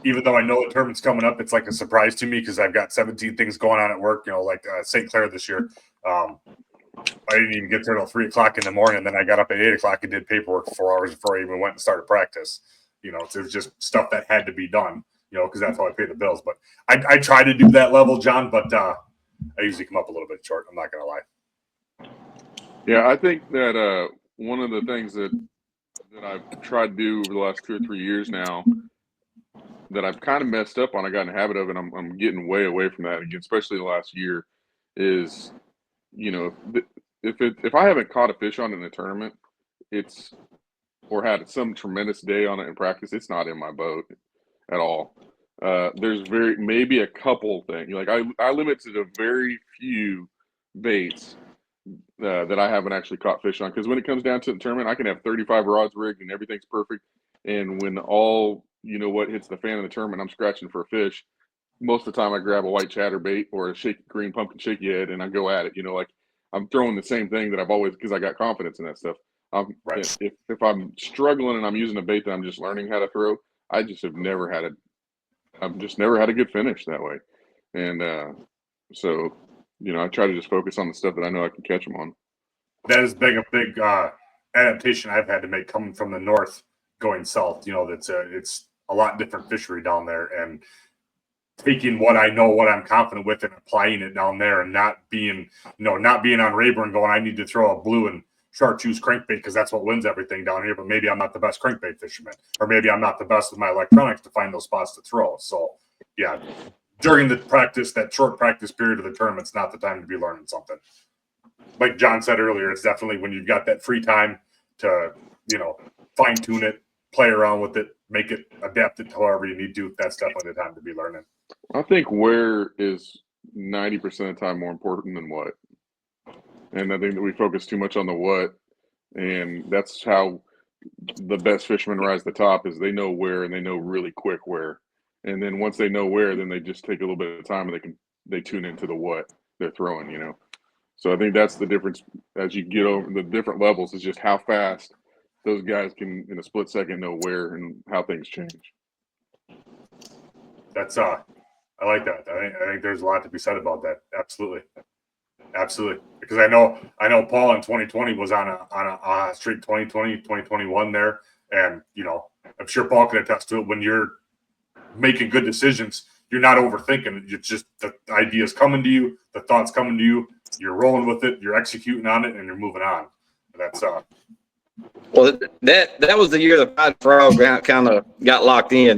even though I know the tournament's coming up, it's like a surprise to me because I've got 17 things going on at work, you know, like St. Clair this year. I didn't even get there till 3 o'clock in the morning. And then I got up at 8 o'clock and did paperwork for 4 hours before I even went and started practice. You know, so it was just stuff that had to be done, you know, because that's how I pay the bills. But I try to do that level, John, but I usually come up a little bit short. I'm not going to lie. Yeah, I think that one of the things that I've tried to do over the last 2 or 3 years now that I've kind of messed up on, I got in the habit of, and I'm getting way away from that again, especially the last year, is, you know, if I haven't caught a fish on it in a tournament, or had some tremendous day on it in practice, it's not in my boat at all. There's maybe a couple things, like I limit to the very few baits that I haven't actually caught fish on, because when it comes down to the tournament, I can have 35 rods rigged and everything's perfect, and when all what hits the fan in the tournament, I'm scratching for a fish. Most of the time I grab a white chatterbait or a green pumpkin shaky head and I go at it. You know, like I'm throwing the same thing that I've always, because I got confidence in that stuff. Right. If I'm struggling and I'm using a bait that I'm just learning how to throw, I just have never had a good finish that way. And so, you know, I try to just focus on the stuff that I know I can catch them on. That has been a big adaptation I've had to make coming from the north going south. You know, it's a lot different fishery down there, and taking what I know, what I'm confident with, and applying it down there, and not being on Rayburn going, I need to throw a blue and chartreuse crankbait because that's what wins everything down here. But maybe I'm not the best crankbait fisherman, or maybe I'm not the best with my electronics to find those spots to throw. So, yeah, during the practice, that short practice period of the tournament's not the time to be learning something. Like John said earlier, it's definitely when you've got that free time to, you know, fine tune it, play around with it, make it, adapt it however you need to. That's definitely the time to be learning. I think where is 90% of the time more important than what. And I think that we focus too much on the what, and that's how the best fishermen rise to the top, is they know where, and they know really quick where. And then once they know where, then they just take a little bit of time and they tune into the what they're throwing, you know. So I think that's the difference as you get over the different levels, is just how fast those guys can in a split second know where and how things change. That's I like that. I think there's a lot to be said about that. Absolutely. Because I know Paul in 2020 was on a streak, 2020, 2021 there, And, I'm sure Paul can attest to it. When you're making good decisions, you're not overthinking it. It's just the ideas coming to you, the thoughts coming to you, you're rolling with it, you're executing on it, and you're moving on. That's Well, that was the year the Pied Frog kind of got locked in.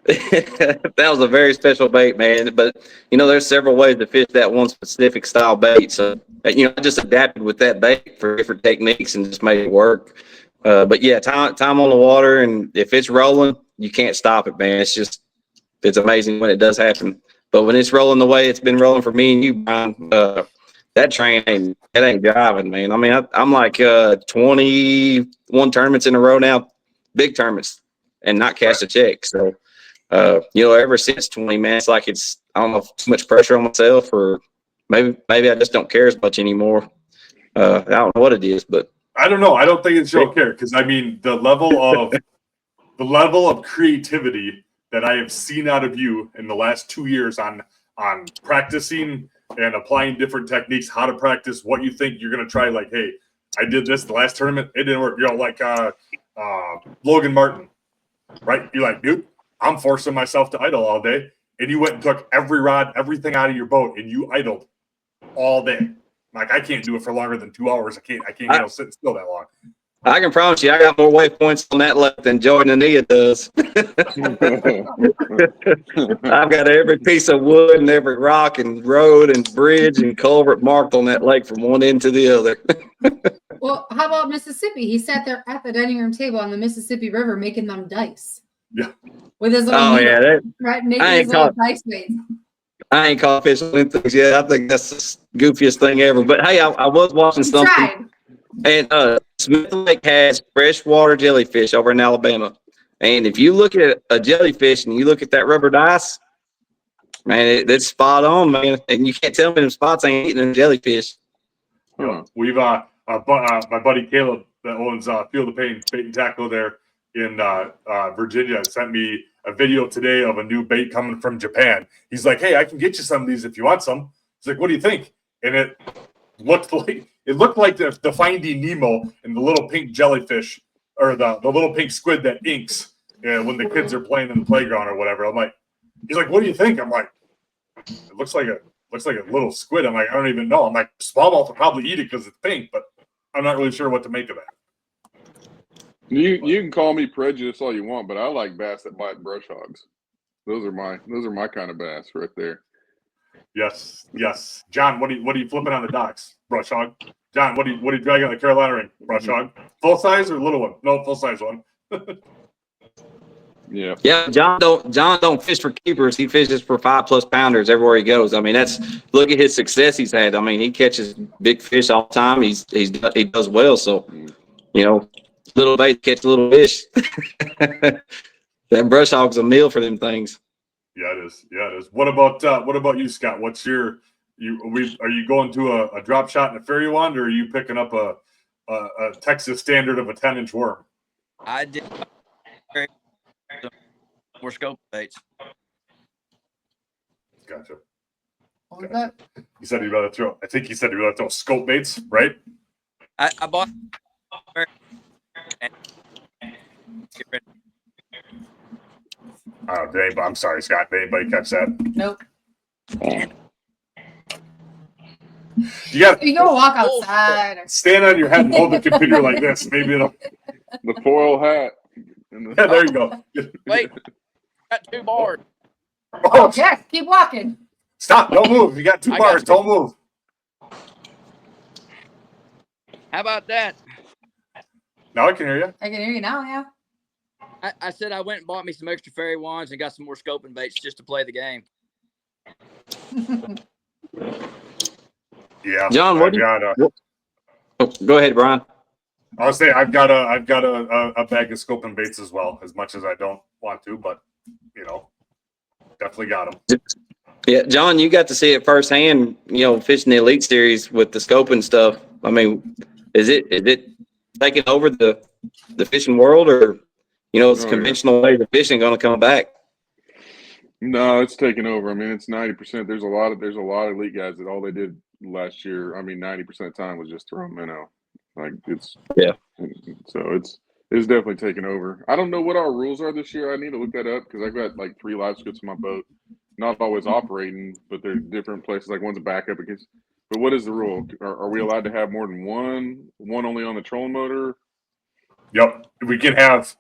That was a very special bait, man. But there's several ways to fish that one specific style bait. So I just adapted with that bait for different techniques and just made it work. But yeah, time on the water, and if it's rolling, you can't stop it, man. It's amazing when it does happen. But when it's rolling the way it's been rolling for me and you, Brian, that train ain't driving, man. I mean, I'm like 21 tournaments in a row now, big tournaments, and not cashed a check. So, ever since 20, man, it's like I don't know, too much pressure on myself, or maybe I just don't care as much anymore. I don't know what it is, but I don't know. I don't think it's your care, because I mean the level of creativity that I have seen out of you in the last 2 years on practicing and applying different techniques, how to practice, what you think you're going to try. Like, hey, I did this the last tournament. It didn't work. Like Logan Martin, right? You're like, dude, I'm forcing myself to idle all day. And you went and took every rod, everything out of your boat, and you idled all day. Like, I can't do it for longer than 2 hours. I can't sit still that long. I can promise you, I got more waypoints on that lake than Jordan Ania does. I've got every piece of wood and every rock and road and bridge and culvert marked on that lake from one end to the other. Well, how about Mississippi? He sat there at the dining room table on the Mississippi River making them dice. Yeah. With his little needle, right? Making his little dice weights. I ain't caught fish on them things yet. I think that's the goofiest thing ever. But hey, I was watching something. Tried. And Smith Lake has freshwater jellyfish over in Alabama. And if you look at a jellyfish and you look at that rubber dice, man, it's spot on, man. And you can't tell me them spots ain't eating a jellyfish. We've my buddy Caleb that owns Field of Pain Bait and Tackle there in Virginia sent me a video today of a new bait coming from Japan. He's like, hey, I can get you some of these if you want some. He's like, what do you think? And it looked like the Finding Nemo and the little pink jellyfish, or the little pink squid that inks when the kids are playing in the playground or whatever. I'm like, he's like, what do you think? I'm like, it looks like a little squid. I'm like, I don't even know. I'm like, smallmouth will probably eat it because it's pink, but I'm not really sure what to make of that. You can call me prejudiced all you want, but I like bass that bite brush hogs. Those are my kind of bass right there. Yes. John, what are you flipping on the docks? Brush hog. John, what are you dragging on the Carolina ring? Brush hog. Full size or little one? No, full size one. Yeah. Yeah, John don't fish for keepers. He fishes for 5+ pounders everywhere he goes. I mean, look at his success he's had. I mean, he catches big fish all the time. He does well. So, little bait catch little fish. That brush hog's a meal for them things. Yeah, it is. What about you, Scott? What's are you going to a drop shot and a fairy wand, or are you picking up a Texas standard of a 10-inch worm? I did more scope baits. Gotcha. What was that? He said he'd rather throw. I think he said he'd rather throw scope baits, right? I bought. I'm sorry, Scott. Did anybody catch that? Nope. You go walk outside. Or... stand on your head and hold the computer like this. Maybe it'll. The foil hat. Yeah, there you go. Wait, got 2 bars. Oh, yes, keep walking. Stop! Don't move. You got 2 bars. Don't move. How about that? Now I can hear you. I can hear you now. Yeah. I said I went and bought me some extra fairy wands and got some more scoping baits just to play the game. Yeah, John, go ahead, Brian. I'll say I've got a bag of scoping baits as well, as much as I don't want to, but definitely got them. Yeah, John, you got to see it firsthand. Fishing the Elite Series with the scoping stuff. I mean, is it taking over the fishing world, or it's conventional way of fishing going to come back? No, it's taking over. I mean, it's 90%. There's a lot of elite guys that all they did last year. I mean, 90% of the time was just throw a minnow. Like it's Yeah. So it's definitely taken over. I don't know what our rules are this year. I need to look that up because I've got like 3 live scoops in my boat, not always operating, but they're different places. Like one's a backup against. But what is the rule? Are we allowed to have more than one? One only on the trolling motor? Yep. You can have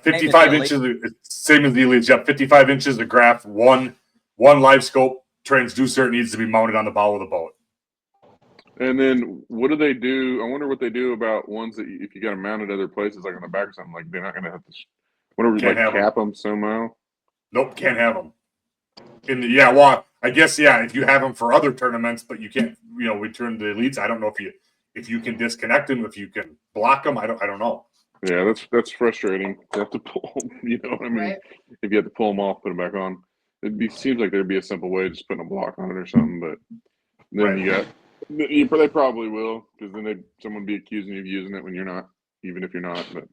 55 inches, same as the Elites. You have 55 inches of graph, one live scope transducer. It needs to be mounted on the bow of the boat. And then what do they do? I wonder what they do about ones that if you got them mounted other places, like on the back or something, like they're not going to have to, whatever, Can't like have cap them somehow. Nope, can't have them. Well, I guess if you have them for other tournaments, but you can't, we turn the Elites. I don't know if you can disconnect them, if you can block them. I don't know. Yeah, that's frustrating to have to pull. You know what I mean? Right. If you have to pull them off, put them back on, seems like there'd be a simple way of just putting a block on it or something. But then they probably will, because then someone would be accusing you of using it when you're not, even if you're not. But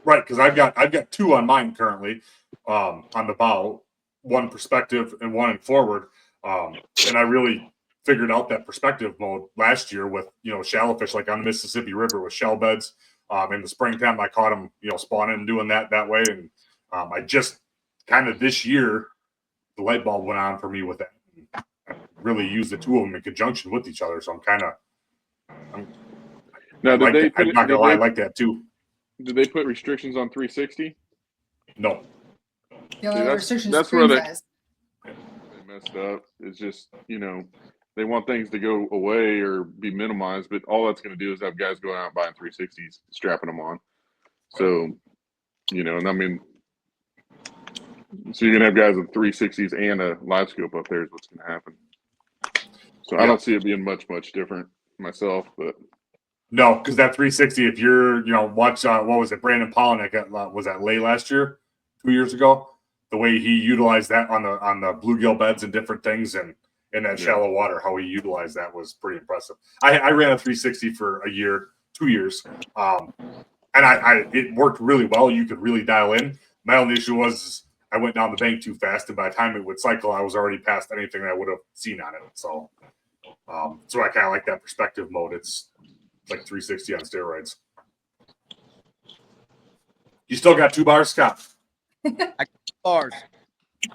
right, because I've got 2 on mine currently, on the bow, one perspective and one in forward, and I really figured out that perspective mode last year with shallow fish, like on the Mississippi River with shell beds. In the springtime, I caught them spawning and doing that way, and I just kind of this year the light bulb went on for me with that. I really used the 2 of them in conjunction with each other, so I'm kind of. now, I like that too. Did they put restrictions on 360? No. The only restriction that's screen where size. they messed up. It's just they want things to go away or be minimized, but all that's going to do is have guys going out buying 360s, strapping them on. So, and I mean, so you're going to have guys with 360s and a live scope up there is what's going to happen. So I don't see it being much different myself, but. No, because that 360, if you're, watch, what was it, Brandon Polinick was at Lay last year, 2 years ago, the way he utilized that on the bluegill beds and different things and in that shallow water, how he utilized that was pretty impressive. I ran a 360 for a year, 2 years, and it worked really well. You could really dial in. My only issue was I went down the bank too fast, and by the time it would cycle, I was already past anything I would have seen on it. So I kind of like that perspective mode. It's like 360 on steroids. You still got 2 bars, Scott? Bars.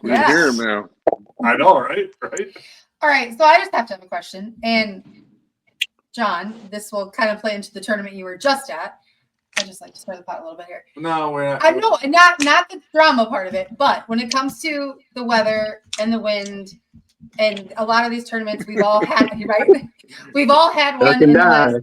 We can hear him now. I know, right? All right, so I just have to have a question. And John, this will kind of play into the tournament you were just at. I just like to stir the pot a little bit here. No, we're not. I know, not the drama part of it, but when it comes to the weather and the wind, and a lot of these tournaments we've all had, right? We've all had one in the last.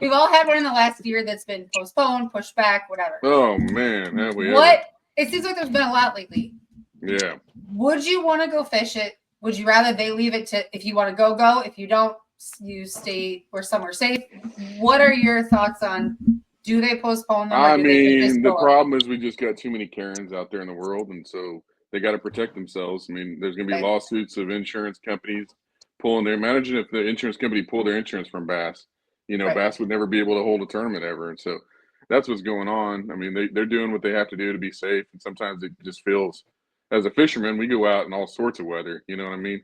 We've all had one in the last year that's been postponed, pushed back, whatever. Oh man, have we What? It seems like there's been a lot lately. Yeah. Would you want to go fish it? Would you rather they leave it to, if you want to go? If you don't, you stay or somewhere safe. What are your thoughts on, do they postpone them? I mean, the problem is we just got too many Karens out there in the world, and so they got to protect themselves. I mean, there's going to be lawsuits of insurance companies pulling their. Imagine if the insurance company pulled their insurance from Bass. Bass would never be able to hold a tournament ever, and so that's what's going on. I mean, they're doing what they have to do to be safe, and sometimes it just feels. As a fisherman, we go out in all sorts of weather, you know what I mean?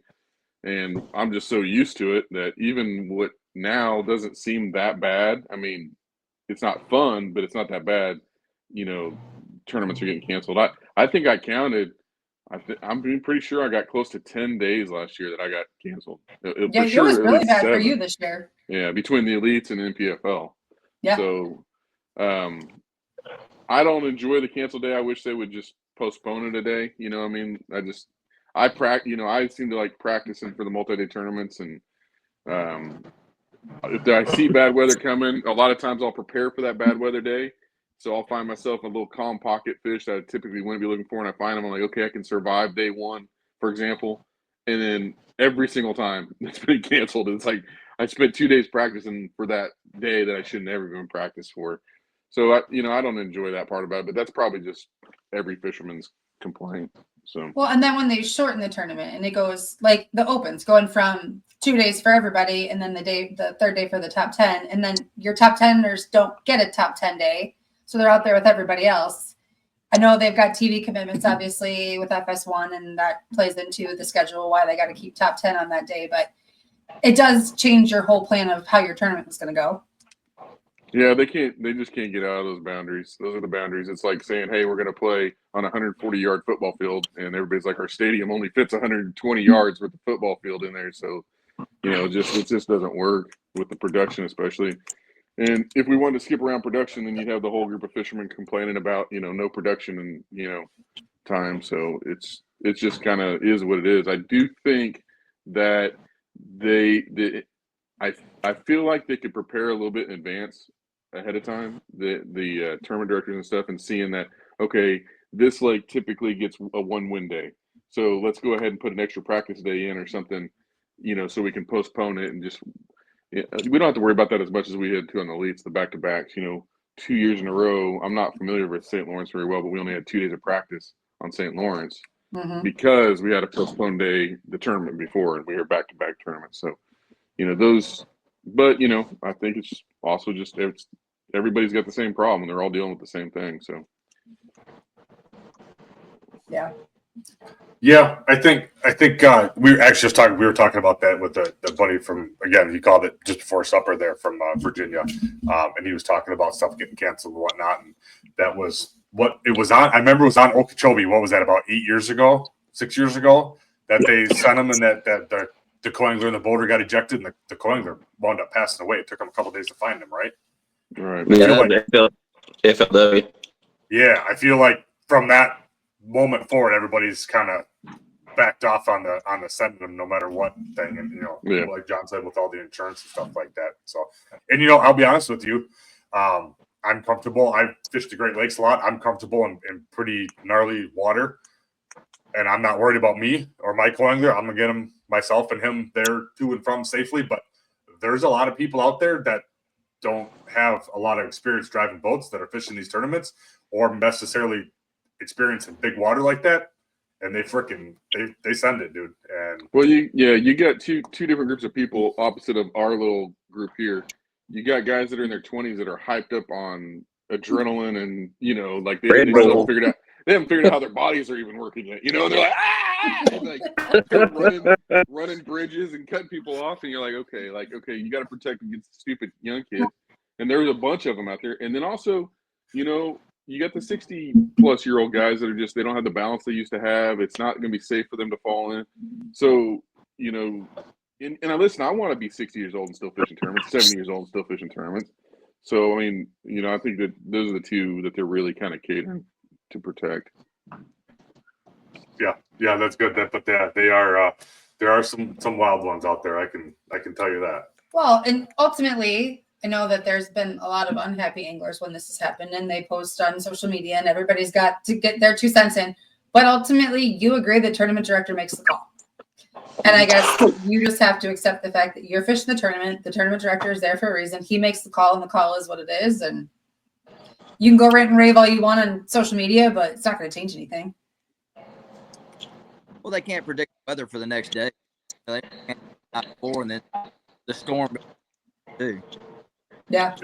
And I'm just so used to it that even what now doesn't seem that bad. I mean, it's not fun, but it's not that bad. Tournaments are getting canceled. I think I counted. I'm pretty sure I got close to 10 days last year that I got canceled. It was really bad for you this year. Yeah, between the elites and NPFL. Yeah. So I don't enjoy the cancel day. I wish they would just postpone it a day. You know what I mean? I seem to like practicing for the multi-day tournaments, and if I see bad weather coming, a lot of times I'll prepare for that bad weather day. So I'll find myself a little calm pocket fish that I typically wouldn't be looking for, and I find them. I'm like, okay, I can survive day 1, for example. And then every single time it's been canceled. It's like I spent 2 days practicing for that day that I shouldn't ever been practiced for. So I don't enjoy that part about it, but that's probably just every fisherman's complaint. So well, and then when they shorten the tournament and it goes like the Opens going from 2 days for everybody, and then the third day for the top 10, and then your top 10ers don't get a top 10 day, so they're out there with everybody else. I know they've got TV commitments, obviously, with FS1, and that plays into the schedule why they got to keep top 10 on that day. But it does change your whole plan of how your tournament is going to go. Yeah, they just can't get out of those boundaries. Those are the boundaries. It's like saying, hey, we're going to play on a 140-yard football field, and everybody's like, our stadium only fits 120 yards with the football field in there. So, it just doesn't work with the production, especially. And if we wanted to skip around production, then you'd have the whole group of fishermen complaining about, no production and, time. So it's just kind of is what it is. I do think that I feel like they could prepare a little bit in advance ahead of time, the tournament directors and stuff, and seeing that, okay, this lake typically gets a 1-win day. So let's go ahead and put an extra practice day in or something, so we can postpone it and just we don't have to worry about that as much as we had to on the elites, the back-to-backs, 2 years in a row. I'm not familiar with St. Lawrence very well, but we only had 2 days of practice on St. Lawrence because we had a postponed day, the tournament before, and we were back-to-back tournaments. So, those, but, I think it's also just everybody's got the same problem. They're all dealing with the same thing. So, Yeah. Yeah, I think we were actually we were talking about that with the buddy from, again, he called it just before supper there from Virginia, and he was talking about stuff getting canceled and whatnot, and that was what it was on. I remember it was on Okeechobee. What was that, about 6 years ago that they sent him, and that the coingler and the boulder got ejected, and the coingler wound up passing away. It took him a couple of days to find him, right? right. Yeah, FLW. Yeah, I feel like from that moment forward, everybody's kind of backed off on the sending them no matter what thing, and like John said, with all the insurance and stuff like that. So, and I'll be honest with you, I'm comfortable. I've fished the Great Lakes a lot. I'm comfortable in pretty gnarly water, and I'm not worried about me or my coingler. I'm gonna get him myself and him there to and from safely. But there's a lot of people out there that don't have a lot of experience driving boats that are fishing these tournaments or necessarily experience in big water like that, and they send it, dude. And well, you got two different groups of people opposite of our little group here. You got guys that are in their 20s that are hyped up on adrenaline and like they still haven't figured out. They haven't figured out how their bodies are even working yet. And they're like, and like running bridges and cutting people off, and you're like, okay, you got to protect against stupid young kids. And there's a bunch of them out there. And then also, you got the 60-plus-year-old guys that are just, they don't have the balance they used to have. It's not going to be safe for them to fall in. So, and I listen, I want to be 60 years old and still fishing tournaments, 70 years old and still fishing tournaments. So, I mean, I think that those are the two that they're really kind of catering to protect. Yeah, that's good. But they are there are some wild ones out there. I can tell you that. Well, and ultimately, I know that there's been a lot of unhappy anglers when this has happened, and they post on social media, and everybody's got to get their 2 cents in. But ultimately, you agree the tournament director makes the call. And I guess you just have to accept the fact that you're fishing the tournament. The tournament director is there for a reason. He makes the call, and the call is what it is. And you can go rant and rave all you want on social media, but it's not going to change anything. Well, they can't predict the weather for the next day. They can't before, and then the storm too. Yeah.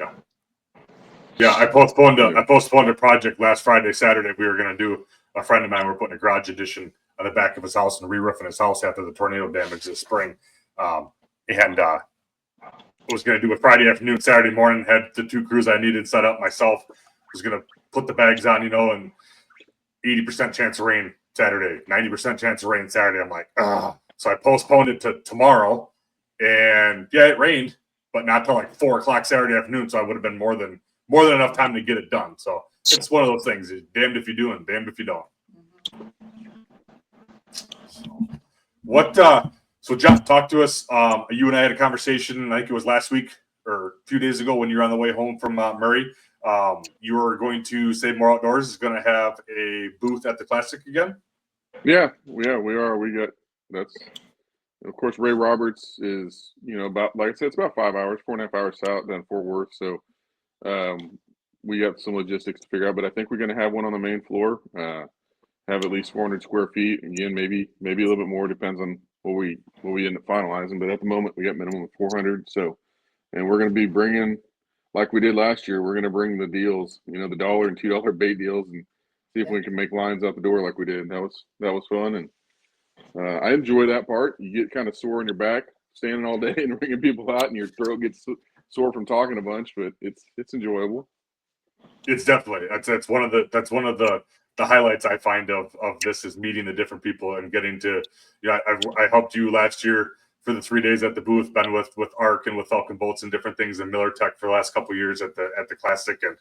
I postponed a project last Friday, Saturday. We were going to do, a friend of mine, we're putting a garage addition on the back of his house and re-roofing his house after the tornado damage this spring. And was going to do it Friday afternoon, Saturday morning, had the 2 crews I needed set up myself, was going to put the bags on, and 80% chance of rain Saturday, 90% chance of rain Saturday. I'm like, so I postponed it to tomorrow, and it rained, but not till like 4:00 Saturday afternoon. So I would have been more than enough time to get it done. So it's one of those things. Damned if you do and damned if you don't. So John, talk to us. You and I had a conversation, I think it was last week or a few days ago when you were on the way home from Murray. You were going to SaveMore Outdoors is going to have a booth at the Classic again. Yeah, we are. We got, that's, of course, Ray Roberts is, about, like I said, it's about 5 hours, 4.5 hours south down Fort Worth. So we got some logistics to figure out, but I think we're going to have one on the main floor, have at least 400 square feet. Again, maybe a little bit more, depends on what we end up finalizing. But at the moment, we got minimum of 400. So, and we're going to be bringing, like we did last year, we're going to bring the deals, the $1 and $2 bait deals, and see if we can make lines out the door like we did. That was fun, and I enjoy that part. You get kind of sore on your back standing all day and ringing people out, and your throat gets sore from talking a bunch. But it's enjoyable. It's definitely that's one of the highlights I find of this is meeting the different people and getting to, I helped you last year for the 3 days at the booth, been with ARC and with Falcon Boats and different things, and Miller Tech for the last couple of years at the Classic. And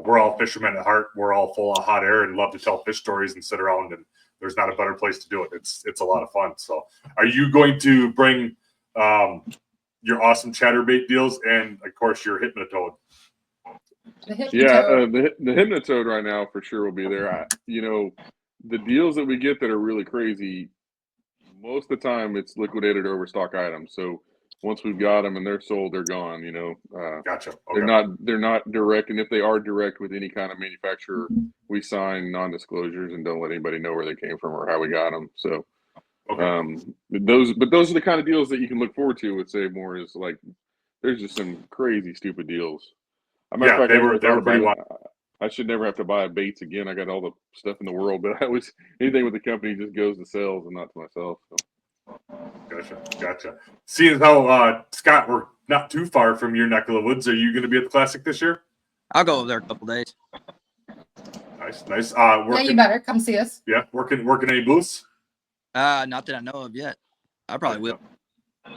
we're all fishermen at heart. We're all full of hot air and love to tell fish stories and sit around, and there's not a better place to do it. It's a lot of fun. So are you going to bring your awesome chatterbait deals and of course your hypnotoad? The Hypnotoad. Yeah, the hypnotoad right now for sure will be there. The deals that we get that are really crazy, most of the time it's liquidated overstock items. So once we've got them and they're sold, they're gone. Gotcha. Okay. They're not direct, and if they are direct with any kind of manufacturer, we sign non-disclosures and don't let anybody know where they came from or how we got them. So, okay. those are the kind of deals that you can look forward to with SaveMore. Is like there's just some crazy stupid deals. Yeah, they were pretty wild. I should never have to buy baits again. I got all the stuff in the world, but anything with the company just goes to sales and not to myself. So. Gotcha. Seeing how Scott, we're not too far from your neck of the woods. Are you going to be at the Classic this year? I'll go over there a couple days. Nice. Yeah, you better come see us. Yeah, working any booths? Not that I know of yet. I probably will.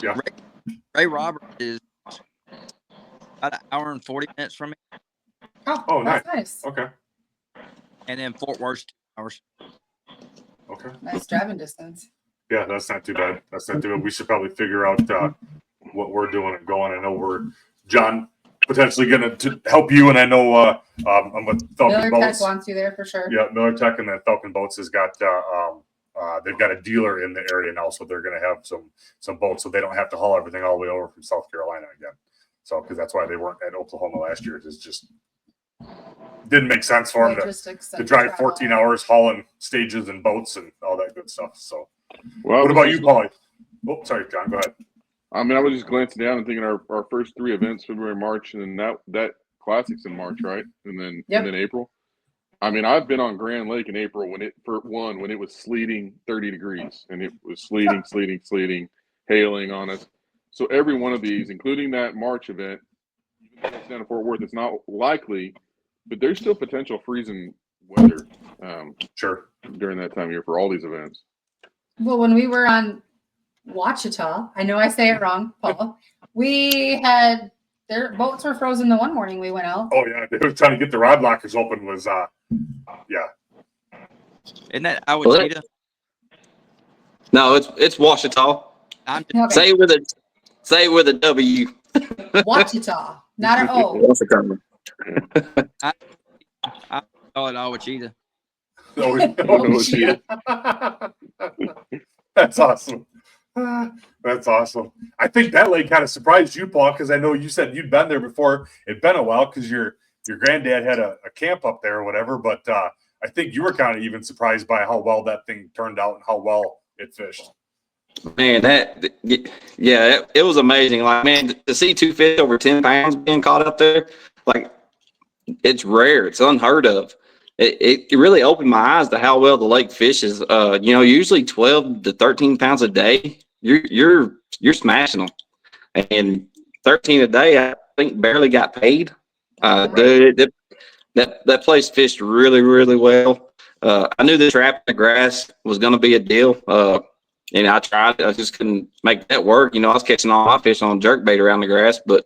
Yeah. Ray Robert is about an hour and 40 minutes from me. Oh, nice. Okay. And then Fort Worth 2 hours. Okay. Nice driving distance. Yeah, that's not too bad. We should probably figure out what we're doing and going. I know we're John potentially going to help you, and I know I'm with Falcon Miller Boats. Tech wants you there for sure. Yeah, Miller Tech and then Falcon Boats has got they've got a dealer in the area now, so they're going to have some boats, so they don't have to haul everything all the way over from South Carolina again. So because that's why they weren't at Oklahoma last year. It's just didn't make sense for them to drive 14 hours hauling stages and boats and all that good stuff. So, what about you, Paulie? Oh, sorry, John. Go ahead. I was just glancing down and thinking our first 3 events, February, March, and then that Classic's in March, right? And then April. I've been on Grand Lake in April when it was sleeting 30 degrees and it was sleeting, hailing on us. So every one of these, including that March event, even though it's down in Fort Worth, it's not likely, but there's still potential freezing weather Sure. during that time of year for all these events. Well, when we were on Ouachita, I know I say it wrong, Paul, their boats were frozen the one morning we went out. Oh, yeah. They were trying to get the rod lockers open was, yeah. Isn't that Ouachita? No, it's Ouachita. Okay. Say it with a W. Ouachita, not an O. I call it Ouachita. That's awesome. That's awesome. I think that lake kind of surprised you, Paul, because I know you said you'd been there before. It'd been a while because your granddad had a camp up there or whatever. But I think you were kind of even surprised by how well that thing turned out and how well it fished. Man, it was amazing. Like, man, to see 2 fish over 10 pounds being caught up there, like, it's rare. It's unheard of. It really opened my eyes to how well the lake fishes. Usually 12 to 13 pounds a day, you're smashing them, and 13 a day, I think barely got paid. Dude, that place fished really, really well. I knew this trap in the grass was going to be a deal. And I tried. I just couldn't make that work. I was catching all my fish on jerkbait around the grass. But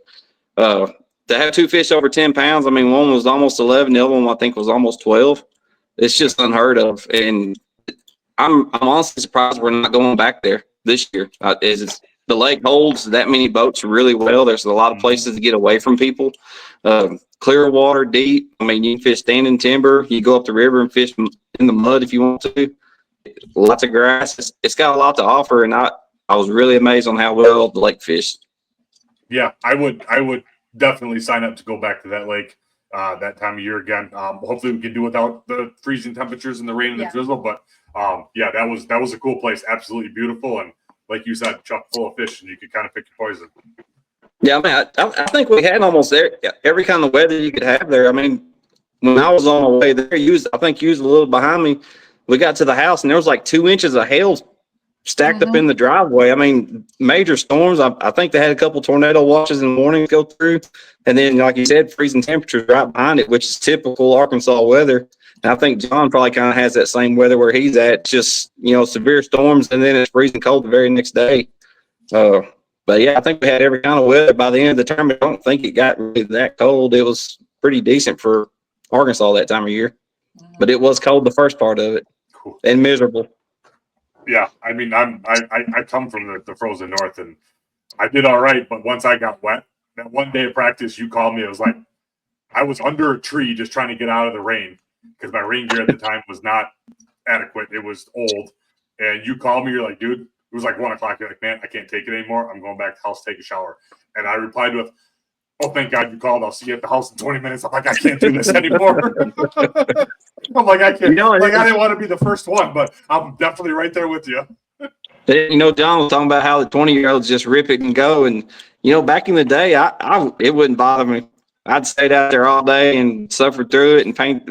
to have 2 fish over 10 pounds, one was almost 11. The other one, I think, was almost 12. It's just unheard of. And I'm honestly surprised we're not going back there this year. The lake holds that many boats really well. There's a lot of places to get away from people. Clear water, deep. You can fish standing timber. You go up the river and fish in the mud if you want to. Lots of grass. It's got a lot to offer, and I was really amazed on how well the lake fished. Yeah, I would definitely sign up to go back to that lake that time of year again. Hopefully we can do without the freezing temperatures and the rain and the drizzle. But that was a cool place. Absolutely beautiful, and like you said, chock full of fish, and you could kind of pick your poison. Yeah, I think we had almost every kind of weather you could have there. When I was on the way there, I think you was a little behind me. We got to the house and there was like 2 inches of hail stacked up in the driveway. I mean, major storms. I think they had a couple tornado watches in the morning go through. And then, like you said, freezing temperatures right behind it, which is typical Arkansas weather. And I think John probably kind of has that same weather where he's at, just, severe storms, and then it's freezing cold the very next day. But yeah, I think we had every kind of weather by the end of the tournament. I don't think it got really that cold. It was pretty decent for Arkansas that time of year, but it was cold the first part of it. Cool. And miserable. Yeah, I mean, I come from the frozen north, and I did all right. But once I got wet, that one day of practice, you called me. It was like I was under a tree just trying to get out of the rain because my rain gear at the time was not adequate. It was old, and you called me. You're like, dude, it was like 1 o'clock. You're like, man, I can't take it anymore. I'm going back to the house to take a shower. And I replied with, oh, thank God you called. I'll see you at the house in 20 minutes. I'm like, I can't do this anymore. I'm like, I can't. I didn't want to be the first one, but I'm definitely right there with you. John was talking about how the 20-year-olds just rip it and go. And, back in the day, it wouldn't bother me. I'd stayed out there all day and suffered through it and paint.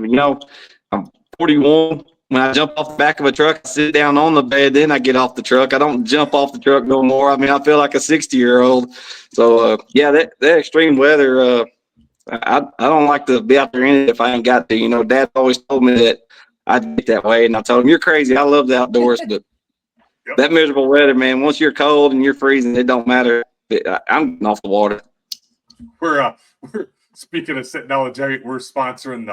I'm 41. When I jump off the back of a truck, I sit down on the bed, then I get off the truck. I don't jump off the truck no more. I mean, I feel like a 60-year-old. So, that extreme weather, I don't like to be out there in it if I ain't got to. Dad always told me that I'd get that way, and I told him, you're crazy. I love the outdoors, but that miserable weather, man, once you're cold and you're freezing, it don't matter. I'm getting off the water. We're speaking of sitting down with Jerry, we're sponsoring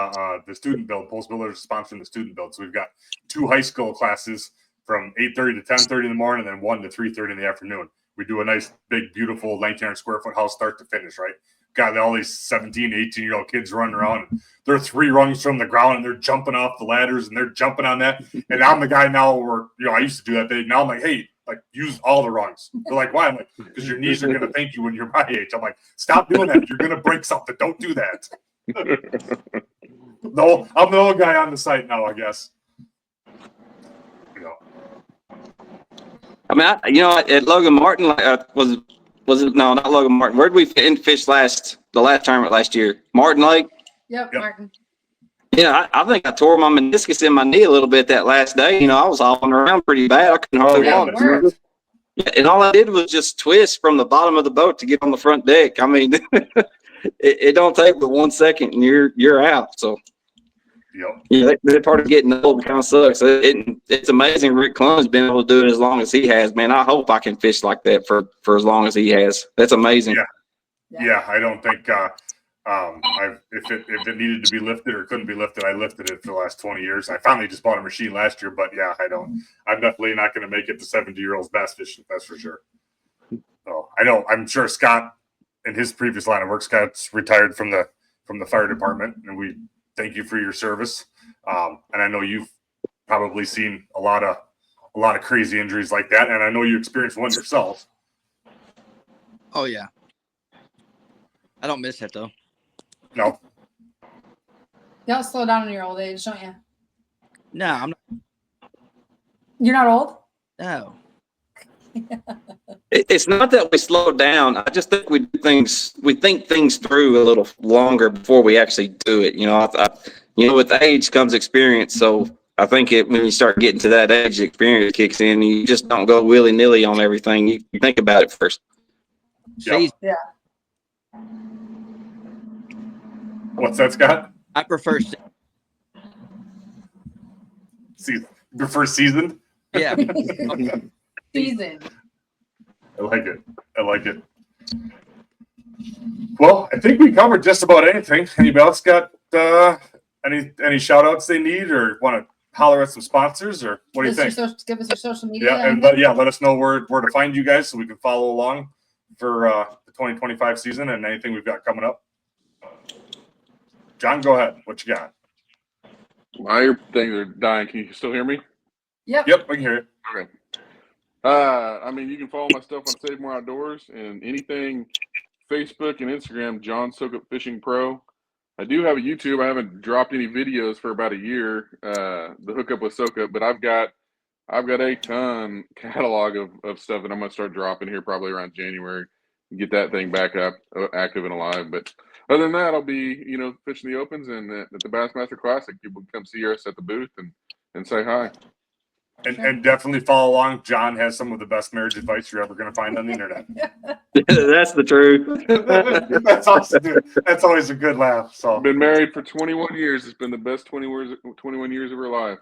the student build. Post Builders is sponsoring the student build. So we've got 2 high school classes from 8:30 to 10:30 in the morning, and then 1 to 3:30 in the afternoon. We do a nice, big, beautiful 1,900 square foot house start to finish, right? Got all these 17, 18-year-old kids running around. And they're 3 rungs from the ground, and they're jumping off the ladders, and they're jumping on that. And I'm the guy now where, I used to do that. Now I'm like, hey, use all the rungs. They're like, why? I'm like, because your knees are going to thank you when you're my age. I'm like, stop doing that. You're going to break something. Don't do that. No, I'm the old guy on the site now, I guess. I mean, at Logan Martin, was it? No, not Logan Martin. Where did we fish the last tournament last year? Martin Lake? Yep. Martin. Yeah, I think I tore my meniscus in my knee a little bit that last day. I was hopping around pretty bad. I couldn't hardly walk. Yeah, and all I did was just twist from the bottom of the boat to get on the front deck. I mean, it don't take but 1 second and you're out. So, that part of getting old kind of sucks. It's amazing Rick Clun's been able to do it as long as he has. Man, I hope I can fish like that for as long as he has. That's amazing. Yeah, I don't think if it needed to be lifted or couldn't be lifted, I lifted it for the last 20 years. I finally just bought a machine last year, but I'm definitely not going to make it to 70-year-olds bass fishing. That's for sure. So I'm sure Scott in his previous line of work, Scott's retired from the fire department, and we thank you for your service. And I know you've probably seen a lot of crazy injuries like that, and I know you experienced one yourself. Oh yeah. I don't miss it though. No. You don't slow down in your old age, don't you? No, I'm not. You're not old? No. It's not that we slow down. I just think we think things through a little longer before we actually do it. With age comes experience. So I think when you start getting to that age, experience kicks in. You just don't go willy nilly on everything. You think about it first. Yeah. What's that, Scott? I prefer seasoned? Yeah. Season. I like it. Well, I think we covered just about anything. Anybody else got any shout outs they need or want to holler at some sponsors, or what do you think? Give us your social media. Yeah, and let us know where to find you guys so we can follow along for the 2025 season and anything we've got coming up. John, go ahead. What you got? My things are dying. Can you still hear me? Yep, I can hear you. Okay. You can follow my stuff on SaveMore Outdoors and anything Facebook and Instagram, John Soukup Fishing Pro. I do have a YouTube. I haven't dropped any videos for about a year. The hookup with Soukup, but I've got a ton catalog of stuff that I'm gonna start dropping here probably around January and get that thing back up active and alive. But other than that, I'll be fishing the opens and at the Bassmaster Classic. People can come see us at the booth and say hi. And definitely follow along. John has some of the best marriage advice you're ever going to find on the internet. That's the truth. That's awesome, dude. That's always a good laugh. So Been married for 21 years. It's been the best 21 years of her life.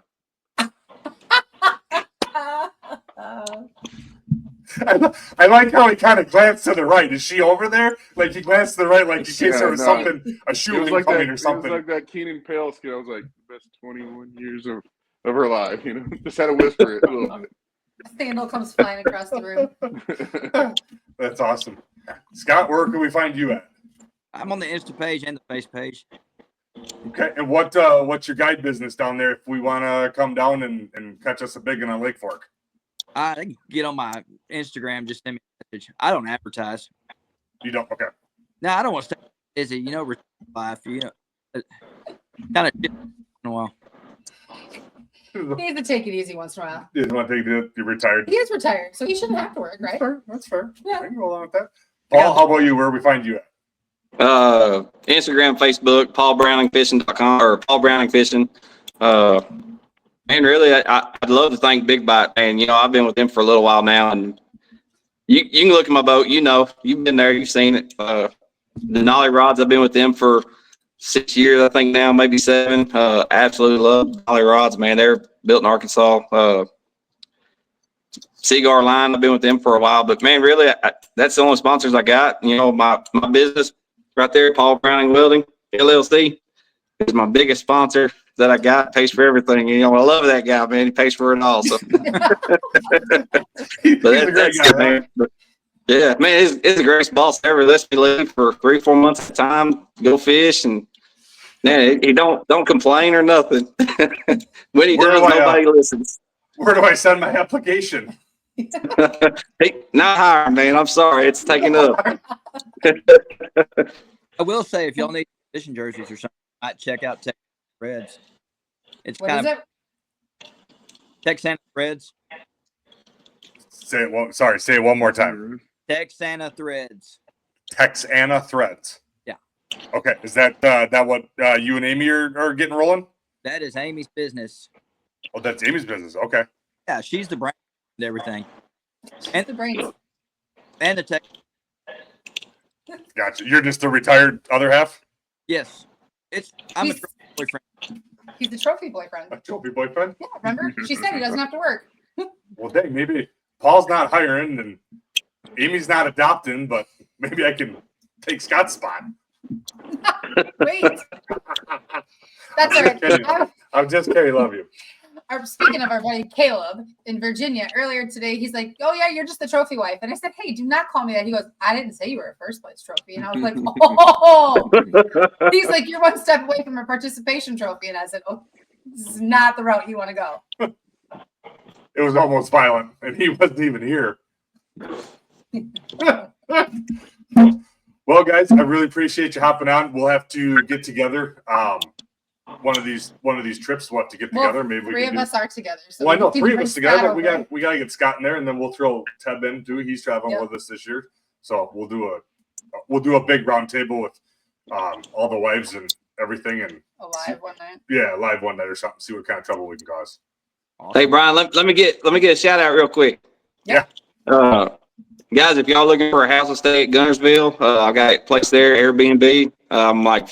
I like how he kind of glanced to the right. Is she over there? Like he glanced to the right, like in case there was something, a It shooting was like coming that. or something. It was like that Keenan Pale skit. I was like, best 21 years of her life. You know, just had to whisper it a little bit. Sandal comes flying across the room. That's awesome. Scott, where can we find you at? I'm on the Insta page and the face page. Okay, and what's your guide business down there if we want to come down and catch us a big one on Lake Fork? I can get on my Instagram, just send me a message. I don't advertise. You don't? Okay. No, I don't want to stay busy. You know, life. You know, kind of in a while. He needs to take it easy once in a while. You want to take it? You're retired. He is retired, so he shouldn't have to work, right? That's fair. That's fair. Yeah. I can go along with that. Paul, how about you? Where we find you at? Instagram, Facebook, paulbrowningfishing.com or Paul Browning Fishing. And really, I'd love to thank Big Bite. And, you know, I've been with them for a little while now. And you can look at my boat. You know, you've been there. You've seen it. The Nolly rods, I've been with them for 6 years, I think now, maybe 7. Absolutely love Nolly rods, man. They're built in Arkansas. Cigar line, I've been with them for a while. But, man, really, that's the only sponsors I got. You know, my business right there, Paul Browning Welding, LLC, is my biggest sponsor that I got. Pays for everything. You know, I love that guy, man. He pays for it all. So, that's it, man. But, yeah, man, it's the greatest boss ever. Lets me live for 3-4 months at a time, go fish, and man, he don't complain or nothing. When he does, nobody listens. Where do I send my application? Hey, not hiring, man. I'm sorry, it's taken up. I will say, if y'all need fishing jerseys or something, I might check out Texas Reds. It's What kind is of it? Texana Threads. Say it one more time. Texana Threads. Texana Threads. Yeah. Okay. Is that what you and Amy are getting rolling? That is Amy's business. Oh, that's Amy's business. Okay. Yeah, she's the brand and everything. And the brains. And the tech. Gotcha. You're just the retired other half? Yes. I'm a He's- boyfriend. He's the trophy boyfriend. A trophy boyfriend? Yeah, remember? She said he doesn't have to work. Well, dang, maybe Paul's not hiring and Amy's not adopting, but maybe I can take Scott's spot. Wait. That's all right. I'm just kidding. Love you. Speaking of our buddy Caleb in Virginia, earlier today, he's like, "Oh yeah, you're just the trophy wife." And I said, "Hey, do not call me that." He goes, "I didn't say you were a first place trophy." And I was like, "Oh." He's like, "You're one step away from a participation trophy." And I said, "Oh, this is not the route you want to go." It was almost violent, and he wasn't even here. Well, guys, I really appreciate you hopping on. We'll have to get together. One of these trips we'll have to get together. Maybe we three can of us are together. So well, I know we can 3 of bring us together, Scott but over. we got to get Scott in there, and then we'll throw Ted in too. He's traveling with us this year, so we'll do a big round table with all the wives and everything, and alive one night. yeah, live one night or something. See what kind of trouble we can cause. Hey, Brian, let me get a shout out real quick. Yeah. Guys, if y'all looking for a house to stay at Gunnersville, I got a place there, Airbnb. I'm like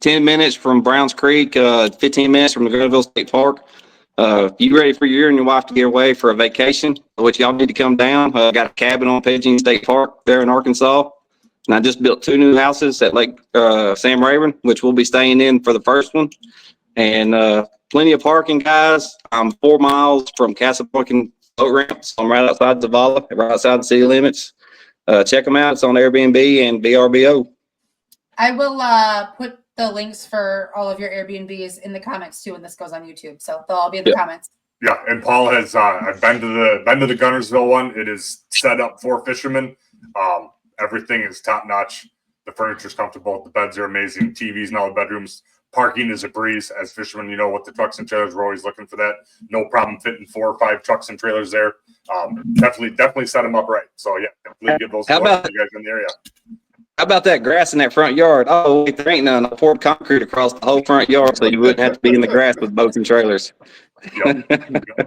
10 minutes from Browns Creek, 15 minutes from the Gunnersville State Park. You ready for you and your wife to get away for a vacation, which y'all need to come down. I got a cabin on Pigeon State Park there in Arkansas. And I just built 2 new houses at Lake Sam Rayburn, which we'll be staying in for the first one. And plenty of parking, guys. I'm 4 miles from Casablanca boat ramp, so I'm right outside Zavala, right outside the city limits. Check them out. It's on Airbnb and VRBO. I will put the links for all of your Airbnbs in the comments too when this goes on YouTube. So they'll all be in the comments. Yeah, and Paul has I've been to the Gunnersville one. It is set up for fishermen. Everything is top notch. The furniture's comfortable. The beds are amazing. TVs in all the bedrooms. Parking is a breeze. As fishermen, you know, with the trucks and trailers, we're always looking for that. No problem fitting 4 or 5 trucks and trailers there. Definitely set them up right. So yeah, definitely give those to you guys in the area. How about that grass in that front yard? Oh, wait, there ain't none. I poured concrete across the whole front yard so you wouldn't have to be in the grass with boats and trailers. Yep.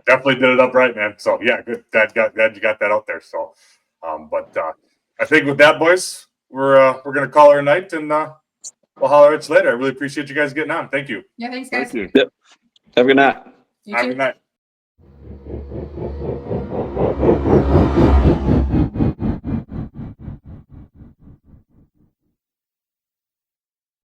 Definitely did it up right, man. So yeah, good. Glad you got that out there. So, but I think with that, boys, we're gonna call her a night, and we'll holler at you later. I really appreciate you guys getting on. Thank you. Yeah, thanks, guys. Thank you. Yep. Have a good night. You Have a too. good night.